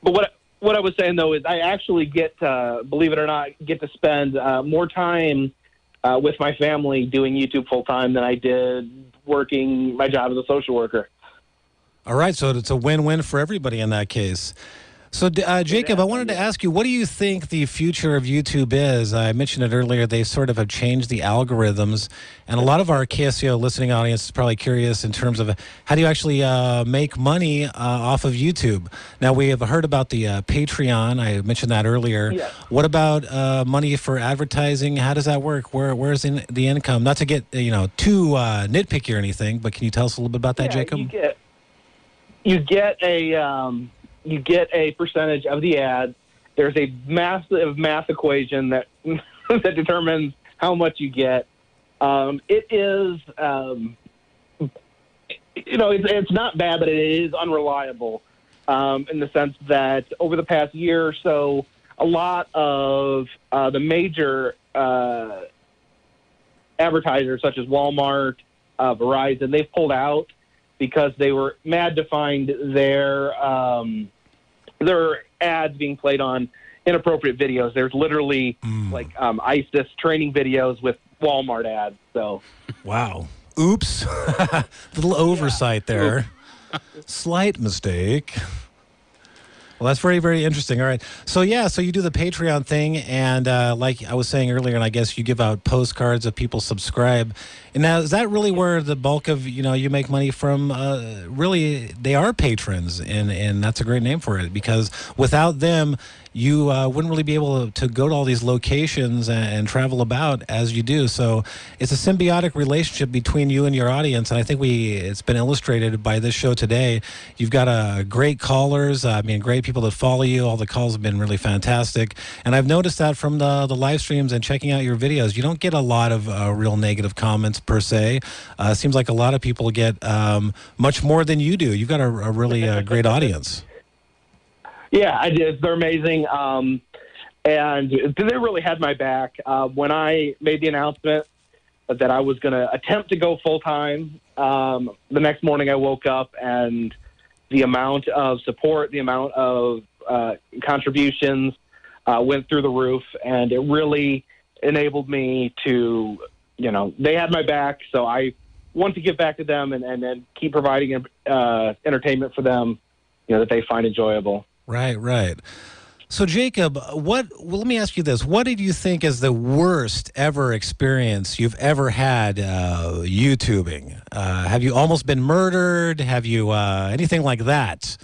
But what I was saying, though, is I actually believe it or not, get to spend more time with my family doing YouTube full-time than I did working my job as a social worker. All right, so it's a win-win for everybody in that case. So, Jacob, I wanted to ask you, what do you think the future of YouTube is? I mentioned it earlier. They sort of have changed the algorithms, and a lot of our KSCO listening audience is probably curious in terms of how do you actually make money off of YouTube? Now, we have heard about the Patreon. I mentioned that earlier. Yeah. What about money for advertising? How does that work? Where's the income? Not to get too nitpicky or anything, but can you tell us a little bit about that, Jacob? You get a percentage of the ad. There's a massive math equation that that determines how much you get. It is, it's not bad, but it is unreliable in the sense that over the past year or so, a lot of the major advertisers, such as Walmart, Verizon, they've pulled out because they were mad to find their ads being played on inappropriate videos. There's literally ISIS training videos with Walmart ads. So, wow, oops, little oversight there, slight mistake. Well, that's very, very interesting. All right. So you do the Patreon thing, and like I was saying earlier, and I guess you give out postcards if people subscribe. And now, is that really where the bulk of, you make money from? Really, they are patrons, and that's a great name for it, because without them, you wouldn't really be able to go to all these locations and travel about as you do. So it's a symbiotic relationship between you and your audience, and I think it's been illustrated by this show today. You've got great callers, great people that follow you. All the calls have been really fantastic, and I've noticed that from the live streams and checking out your videos, you don't get a lot of real negative comments per se. Seems like a lot of people get much more than you do. You've got a really great audience. Yeah, I did. They're amazing. And they really had my back. When I made the announcement that I was going to attempt to go full-time, the next morning I woke up and the amount of support, the amount of contributions went through the roof, and it really enabled me to, they had my back, so I want to give back to them and keep providing entertainment for them, that they find enjoyable. Right. So, Jacob, let me ask you this. What did you think is the worst ever experience you've ever had YouTubing? Have you almost been murdered? Have you anything like that?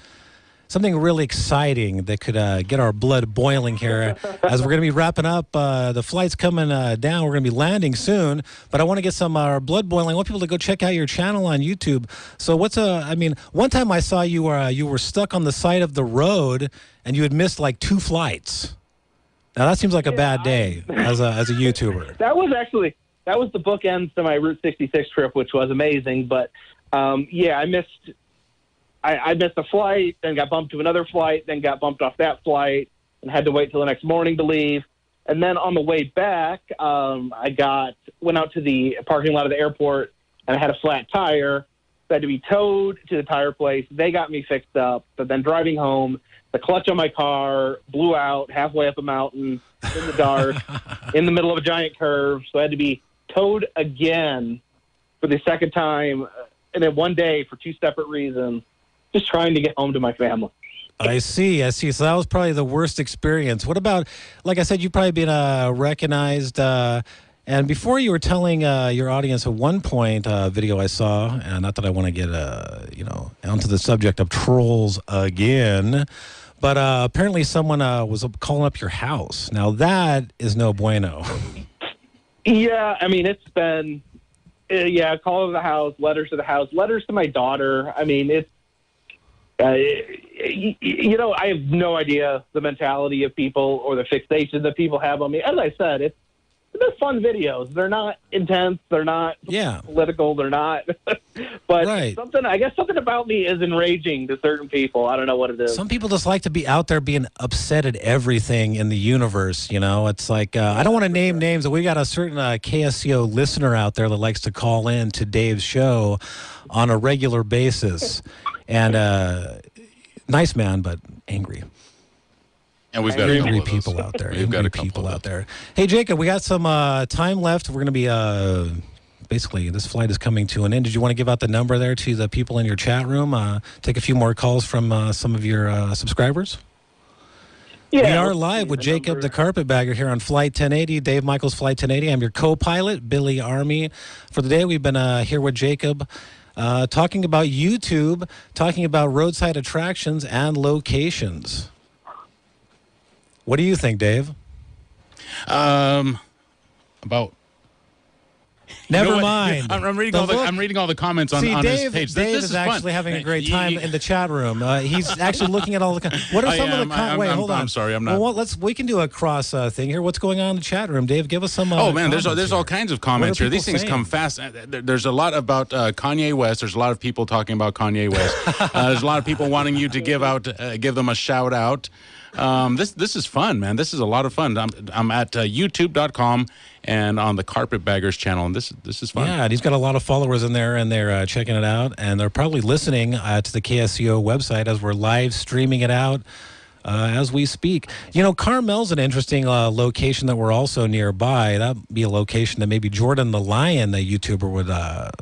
Something really exciting that could get our blood boiling here as we're going to be wrapping up. The flight's coming down. We're going to be landing soon, but I want to get some blood boiling. I want people to go check out your channel on YouTube. So one time I saw you were stuck on the side of the road and you had missed like 2 flights. Now that seems like a bad day as a YouTuber. That was the bookends to my Route 66 trip, which was amazing. But I missed a flight, then got bumped to another flight, then got bumped off that flight, and had to wait till the next morning to leave. And then on the way back, went out to the parking lot of the airport, and I had a flat tire. So I had to be towed to the tire place. They got me fixed up. But then driving home, the clutch on my car blew out halfway up a mountain in the dark, in the middle of a giant curve. So I had to be towed again for the second time, and then one day for 2 separate reasons, just trying to get home to my family. I see. So that was probably the worst experience. What about, like I said, you've probably been recognized. And before you were telling your audience at one point, video I saw, and not that I want to get onto the subject of trolls again, but apparently someone was calling up your house. Now that is no bueno. Yeah, I mean, it's been call to the house, letters to the house, letters to my daughter. I mean, it's. I have no idea the mentality of people or the fixation that people have on me. As I said, they're fun videos. They're not intense. They're not political. They're not. But something about me is enraging to certain people. I don't know what it is. Some people just like to be out there being upset at everything in the universe. It's like, I don't want to name names, but we got a certain KSCO listener out there that likes to call in to Dave's show on a regular basis. And nice man, but angry. And we've got angry people out there. We've got a couple out there. Hey, Jacob, we got some time left. We're going to be basically this flight is coming to an end. Did you want to give out the number there to the people in your chat room? Take a few more calls from some of your subscribers. Yeah, we are live with Jacob the Carpetbagger here on Flight 1080, Dave Michaels Flight 1080. I'm your co-pilot, Billy Armi. For the day, we've been here with Jacob. Talking about YouTube, talking about roadside attractions and locations. What do you think, Dave? About. Never mind. I'm reading all the comments on his page. Dave is actually having a great time in the chat room. He's actually looking at all the. What are some of the comments? Wait, hold on. I'm sorry, I'm not. Well, we can do a cross thing here. What's going on in the chat room, Dave? Give us some. There's all kinds of comments here. These things come fast. There's a lot about Kanye West. There's a lot of people talking about Kanye West. There's a lot of people wanting you to give them a shout out. This is fun, man. This is a lot of fun. I'm at youtube.com and on the Carpetbaggers channel, and this is fun. Yeah, and he's got a lot of followers in there, and they're checking it out, and they're probably listening to the KSCO website as we're live streaming it out as we speak. Carmel's an interesting location that we're also nearby. That'd be a location that maybe Jordan the Lion, the YouTuber, would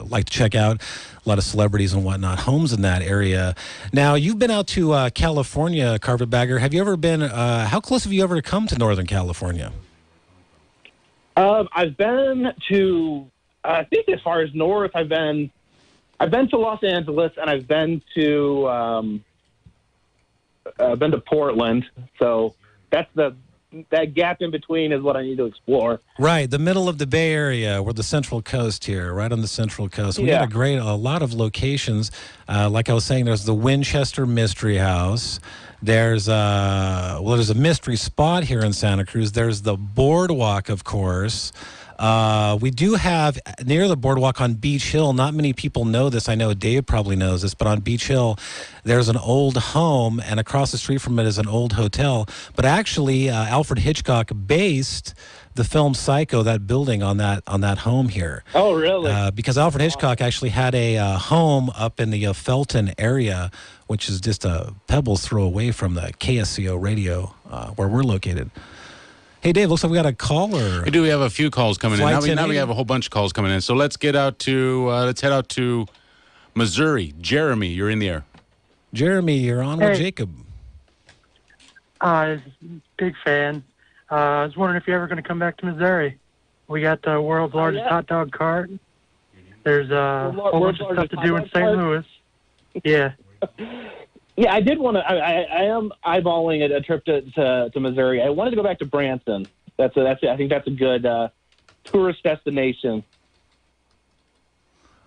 like to check out. A lot of celebrities and whatnot, homes in that area. Now, you've been out to California, Carpetbagger. Have you ever been, how close have you ever come to Northern California? I've been to, I think as far as north, I've been to Los Angeles, and I've been to Portland. So that's that gap in between is what I need to explore. Right, the middle of the Bay Area. We're the Central Coast here, right on the Central Coast. We got a lot of locations. Like I was saying, there's the Winchester Mystery House. There's there's a mystery spot here in Santa Cruz. There's the Boardwalk, of course. We do have near the boardwalk on Beach Hill. Not many people know this. I know Dave probably knows this, but on Beach Hill, there's an old home, and across the street from it is an old hotel. But actually, Alfred Hitchcock based the film Psycho, that building on that home here. Oh, really? Because Alfred Hitchcock actually had a home up in the Felton area, which is just a pebbles throw away from the KSCO radio where we're located. Hey, Dave, looks like we got a caller. We do. We have a few calls coming in. Now we have a whole bunch of calls coming in. So let's head out to Missouri. Jeremy, you're in the air. Jeremy, you're on with Jacob. Big fan. I was wondering if you're ever going to come back to Missouri. We got the world's largest hot dog cart. There's a whole bunch of stuff to do in St. Louis. Yeah. Yeah, I did want to. I am eyeballing a trip to Missouri. I wanted to go back to Branson. I think that's a good tourist destination.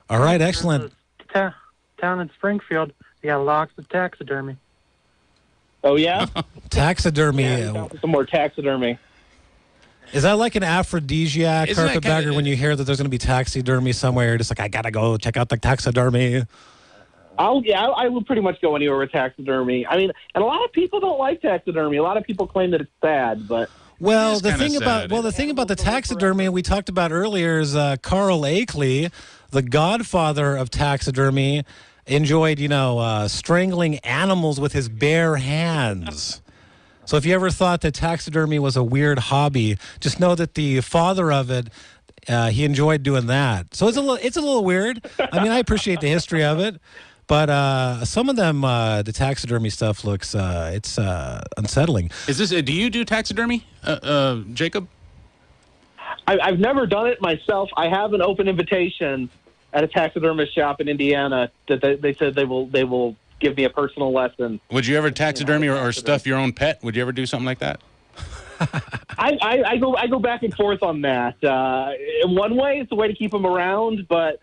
All right, excellent. Town in Springfield, they got lots of taxidermy. Oh yeah, taxidermy. Some more taxidermy. Is that like an aphrodisiac, carpetbagger, when you hear that there's going to be taxidermy somewhere? You're just like, I got to go check out the taxidermy. I would pretty much go anywhere with taxidermy. I mean, and a lot of people don't like taxidermy. A lot of people claim that it's sad, but the thing about the taxidermy we talked about earlier is Carl Akeley, the godfather of taxidermy, enjoyed strangling animals with his bare hands. So if you ever thought that taxidermy was a weird hobby, just know that the father of it, he enjoyed doing that. So it's a little weird. I mean, I appreciate the history of it, but some of them, the taxidermy stuff looks it's unsettling. Do you do taxidermy, Jacob? I've never done it myself. I have an open invitation at a taxidermist shop in Indiana that they said they will give me a personal lesson. Would you ever taxidermy or stuff your own pet? Would you ever do something like that? I go back and forth on that. In one way, it's a way to keep them around, but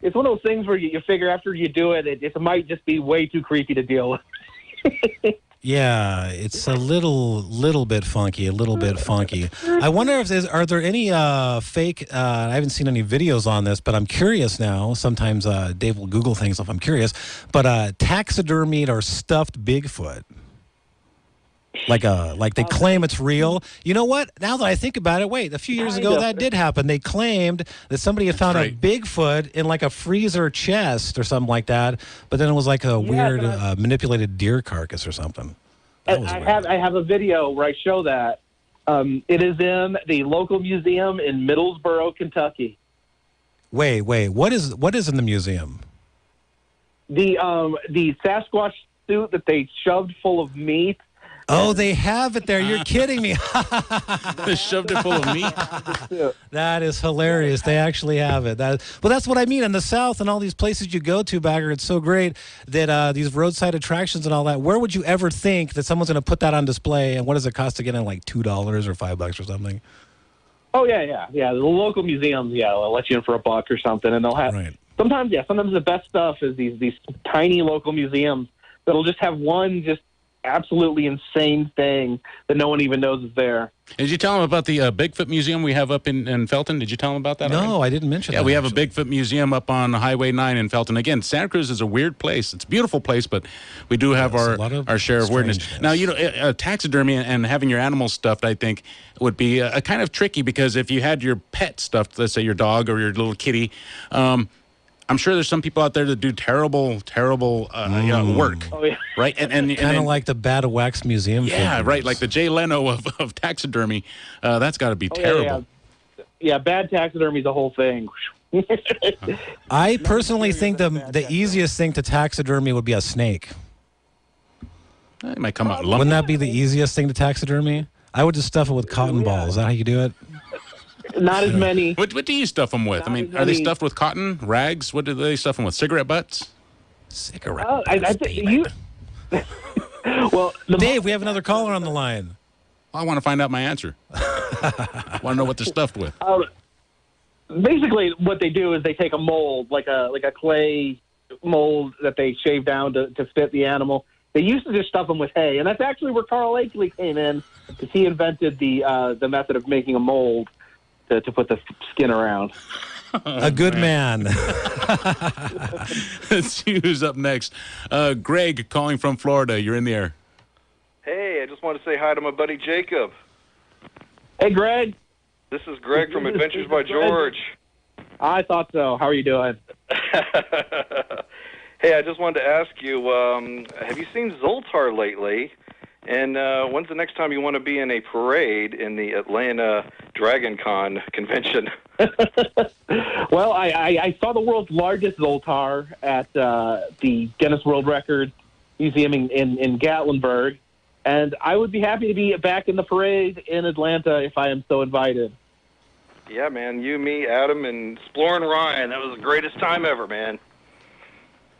it's one of those things where you figure after you do it, it might just be way too creepy to deal with. Yeah, it's a little bit funky, I wonder if are there any fake, I haven't seen any videos on this, but I'm curious now. Sometimes Dave will Google things if I'm curious, but taxidermied or stuffed Bigfoot. Like they claim it's real. You know what? Now that I think about it, wait, a few years ago that did happen. They claimed that somebody had found a Bigfoot in like a freezer chest or something like that, but then it was like a weird manipulated deer carcass or something. I have a video where I show that. It is in the local museum in Middlesboro, Kentucky. Wait, what is in the museum? The Sasquatch suit that they shoved full of meat. Oh, they have it there. You're kidding me. They shoved it full of meat. That is hilarious. They actually have it. Well, that's what I mean. In the South and all these places you go to, Bagger, it's so great that these roadside attractions and all that, where would you ever think that someone's going to put that on display? And what does it cost to get in, like $2 or $5 or something? Oh, yeah. The local museums, they'll let you in for $1 or something. And they'll have, sometimes the best stuff is these tiny local museums that'll just have one just absolutely insane thing that no one even knows is there. Did you tell them about the Bigfoot Museum we have up in Felton? Did you tell them about that? No, I didn't mention that. Yeah, we have a Bigfoot Museum up on Highway 9 in Felton. Again, Santa Cruz is a weird place. It's a beautiful place, but we do have our share of weirdness. Now, taxidermy and having your animals stuffed, I think, would be a kind of tricky, because if you had your pet stuffed, let's say your dog or your little kitty, I'm sure there's some people out there that do terrible work. Oh, yeah. Right? And kind of like the Bad Wax Museum. Yeah, right. Like the Jay Leno of taxidermy. That's got to be terrible. Yeah, bad taxidermy is the whole thing. I personally think the easiest thing to taxidermy would be a snake. It might come out lumpy. Wouldn't that be the easiest thing to taxidermy? I would just stuff it with cotton balls. Is that how you do it? Not as many. What do you stuff them with? Are they stuffed with cotton, rags? What do they stuff them with? Cigarette butts? Cigarette butts. Well, Dave, we have another caller on the line. I want to find out my answer. I want to know what they're stuffed with. Basically, what they do is they take a mold, like a clay mold that they shave down to fit the animal. They used to just stuff them with hay, and that's actually where Carl Akeley came in, because he invented the method of making a mold to put the skin around. A good man. Let's see who's up next. Greg calling from Florida. You're in the air. Hey, I just want to say hi to my buddy Jacob. Hey, Greg. This is Greg from Adventures by George. I thought so. How are you doing? Hey, I just wanted to ask you, have you seen Zoltar lately? And when's the next time you want to be in a parade in the Atlanta Dragon Con convention? Well, I saw the world's largest Zoltar at the Guinness World Records Museum in Gatlinburg, and I would be happy to be back in the parade in Atlanta if I am so invited. Yeah, man. You, me, Adam, and Exploring Ryan. That was the greatest time ever, man.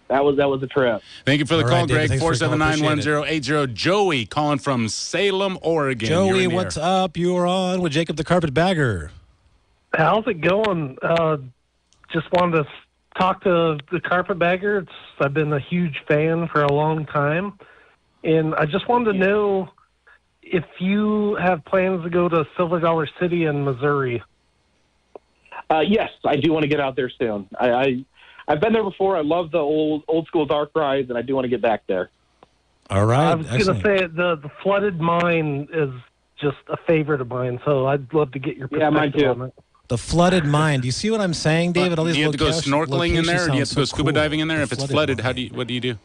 That was a trip. Thank you for the All call, right, Greg. David, 479-1080. Joey calling from Salem, Oregon. Joey, what's up? You are on with Jacob the Carpetbagger. How's it going? Just wanted to talk to the Carpetbagger. I've been a huge fan for a long time, and I just wanted to know if you have plans to go to Silver Dollar City in Missouri. Yes, I do want to get out there soon. I've been there before. I love the old school dark rides, and I do want to get back there. All right. I was going to say the flooded mine is just a favorite of mine, so I'd love to get your perspective on it. The flooded mine. Do you see what I'm saying, David? All these do you have to go snorkeling in there, or do you have to go scuba diving in there? If it's flooded, what do you do?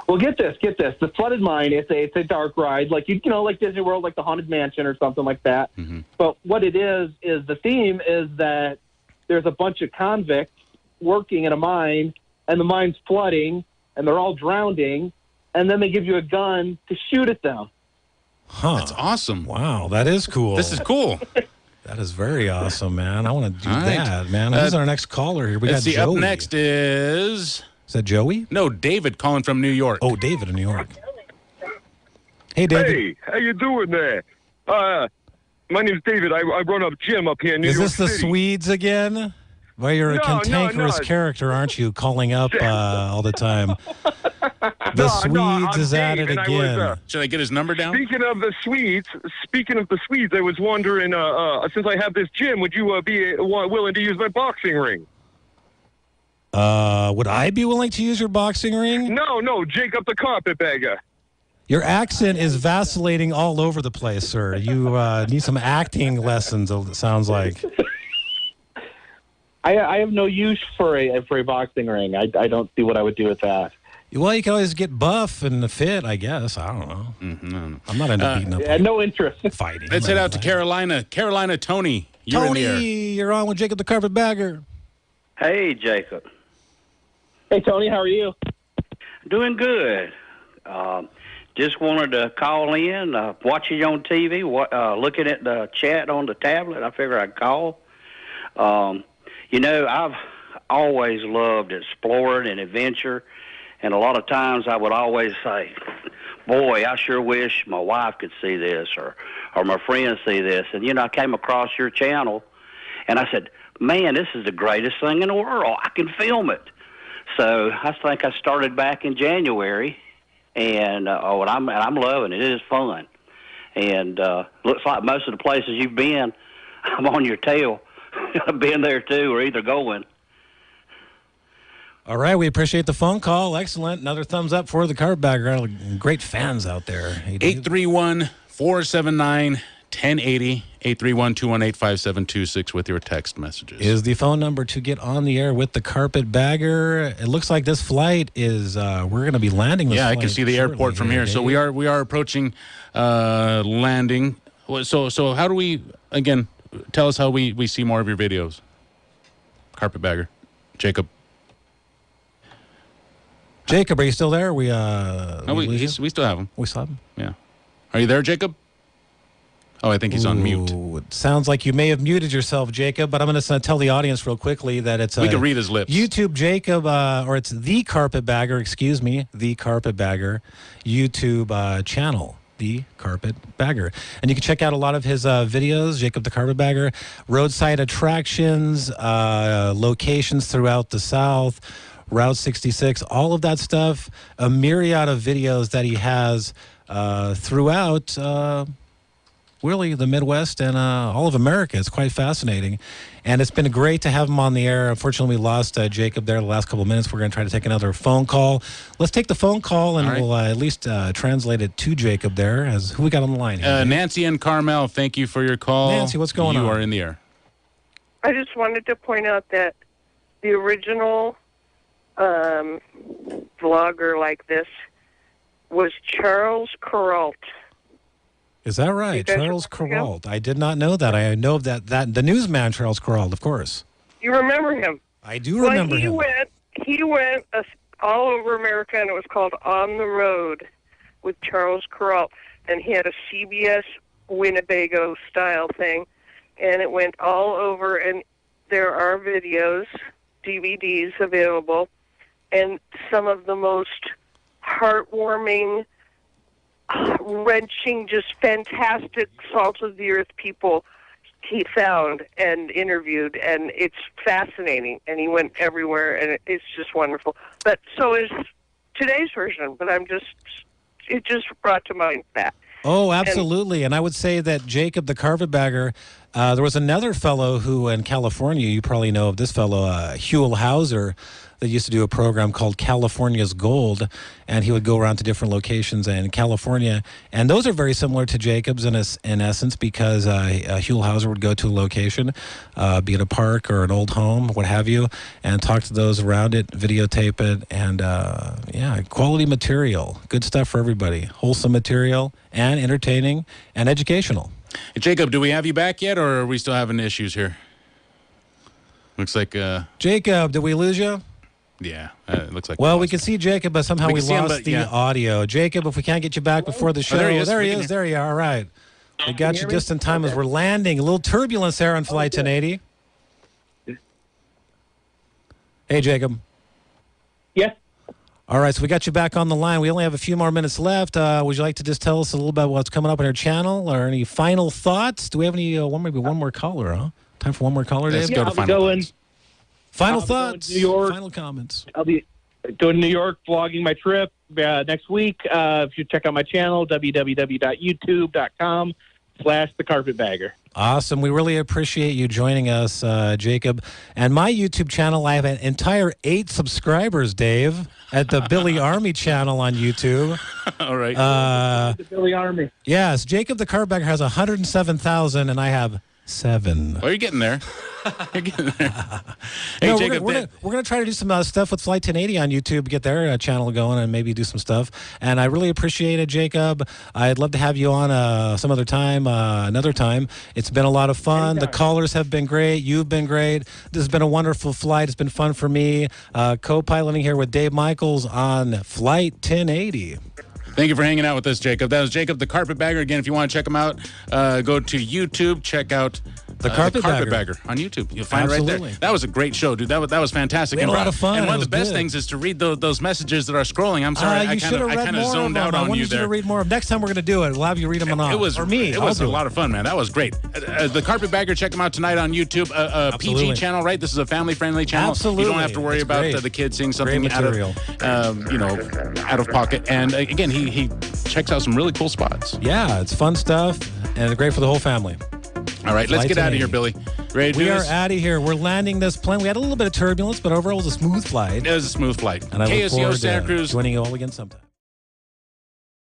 Well, get this. The flooded mine, it's a dark ride, like like Disney World, like the Haunted Mansion or something like that. Mm-hmm. But what it is the theme is that there's a bunch of convicts working in a mine, and the mine's flooding, and they're all drowning, and then they give you a gun to shoot at them. Huh. That's awesome. Wow, that is cool. This is cool. That is very awesome, man. I want to do All right. that, man. Who's our next caller here? We got Joey. Up next is that Joey? No, David calling from New York. Oh, David in New York. Hey, David. Hey, how you doing there? My name's David. I run a gym up here in New York Is this the City. Swedes again? Well, you're a cantankerous character, aren't you? Calling up all the time. The Swedes is at it again. Should I get his number down? Speaking of the Swedes, I was wondering, since I have this gym, would you be willing to use my boxing ring? Would I be willing to use your boxing ring? No, Jacob the Carpetbagger. Your accent is vacillating all over the place, sir. You need some acting lessons, it sounds like. I have no use for a boxing ring. I don't see what I would do with that. Well, you can always get buff and fit, I guess. I don't know. Mm-hmm. I'm not into beating up. Yeah, no interest. Fighting. Let's head out to Carolina. Carolina, Tony. You're in the air. You're on with Jacob the Carpetbagger. Hey, Jacob. Hey, Tony, how are you? Doing good. Just wanted to call in, watching you on TV, looking at the chat on the tablet. I figured I'd call. I've always loved exploring and adventure, and a lot of times I would always say, boy, I sure wish my wife could see this or my friends see this. And, I came across your channel, and I said, man, this is the greatest thing in the world. I can film it. So I think I started back in January, and I'm loving it. It is fun. And looks like most of the places you've been, I'm on your tail. I've been there, too, or either going. All right, we appreciate the phone call. Excellent. Another thumbs up for the Carpetbagger. Great fans out there. Hey, 831-479-1080. 831-218-5726 with your text messages. Is the phone number to get on the air with the Carpetbagger. It looks like this flight is, we're going to be landing this flight. I can see the airport from here. So we are approaching landing. So how do we, again, tell us how we see more of your videos. Carpetbagger. Jacob, are you still there? We still have him. We still have him? Yeah. Are you there, Jacob? Oh, I think he's on mute. It sounds like you may have muted yourself, Jacob, but I'm going to tell the audience real quickly that it's we can read his lips. YouTube Jacob, or it's The Carpetbagger, The Carpetbagger YouTube channel. The Carpetbagger. And you can check out a lot of his videos, Jacob the Carpetbagger, roadside attractions, locations throughout the South, Route 66, all of that stuff, a myriad of videos that he has throughout really the Midwest and all of America. It's quite fascinating. And it's been great to have him on the air. Unfortunately, we lost Jacob there the last couple of minutes. We're going to try to take another phone call. Let's take the phone call, and we'll at least translate it to Jacob there. Who we got on the line here? Nancy and Carmel, thank you for your call. Nancy, what's going on? You are in the air. I just wanted to point out that the original vlogger like this was Charles Kuralt. Is that right? Charles Kuralt. I did not know that. I know that the newsman Charles Kuralt, of course. You remember him? I do remember him. He went all over Americana. It was called On the Road with Charles Kuralt, and he had a CBS Winnebago style thing, and it went all over. And there are videos, DVDs available, and some of the most heartwarming, wrenching, just fantastic salt of the earth people he found and interviewed, and it's fascinating. And he went everywhere, and it's just wonderful. But so is today's version. But it just brought to mind that. Oh, absolutely. And I would say that Jacob the Carpetbagger, there was another fellow who in California, you probably know of this fellow, Huell Hauser, that used to do a program called California's Gold, and he would go around to different locations in California. And those are very similar to Jacob's in essence, because Huell Hauser would go to a location, be it a park or an old home, what have you, and talk to those around it, videotape it, and quality material. Good stuff for everybody. Wholesome material and entertaining and educational. Hey, Jacob, do we have you back yet, or are we still having issues here? Looks like... Jacob, did we lose you? Yeah, it looks like... Well, we can see Jacob, but somehow we lost the audio. Jacob, if we can't get you back before the show... there he is. There you are. All right. We got you just in time as we're landing. A little turbulence there on Flight 1080. Hey, Jacob. Yes. All right, so we got you back on the line. We only have a few more minutes left. Would you like to just tell us a little about what's coming up on our channel, or any final thoughts? Do we have any, maybe one more caller, huh? Time for one more caller, Dave? Let's go to final thoughts. New York. Final comments. I'll be going to New York, vlogging my trip next week. If you check out my channel, www.youtube.com/thecarpetbagger. Awesome. We really appreciate you joining us, Jacob. And my YouTube channel, I have an entire 8 subscribers, Dave, at the Billy Armi channel on YouTube. All right. The Billy Armi. Yes, Jacob the Carpetbagger has 107,000, and I have 7. Oh, you're getting there. You're getting there. Hey, no, Jacob, we're going to try to do some stuff with Flight 1080 on YouTube, get their channel going, and maybe do some stuff. And I really appreciate it, Jacob. I'd love to have you on some other time, another time. It's been a lot of fun. The callers have been great. You've been great. This has been a wonderful flight. It's been fun for me. Co-piloting here with Dave Michaels on Flight 1080. Thank you for hanging out with us, Jacob. That was Jacob the Carpetbagger. Again, if you want to check him out, go to YouTube. Check out the Carpetbagger on YouTube. You'll find it right there. That was a great show, dude. That was fantastic. We had a lot of fun. And one of the best things is to read those messages that are scrolling. I'm sorry, I kind of zoned out on you there. I wanted you to read more of them. Next time we're going to do it. We'll have you read them on. It was a lot of fun, man. That was great. The Carpetbagger, check him out tonight on YouTube. PG channel, right? This is a family-friendly channel. Absolutely. You don't have to worry about the kids seeing something out of pocket. And again, he checks out some really cool spots. Yeah, it's fun stuff and great for the whole family. All right, let's get out of here, Billy. Ready to do this? We are out of here. We're landing this plane. We had a little bit of turbulence, but overall it was a smooth flight. It was a smooth flight. And I look forward Santa Cruz. Joining you all again sometime.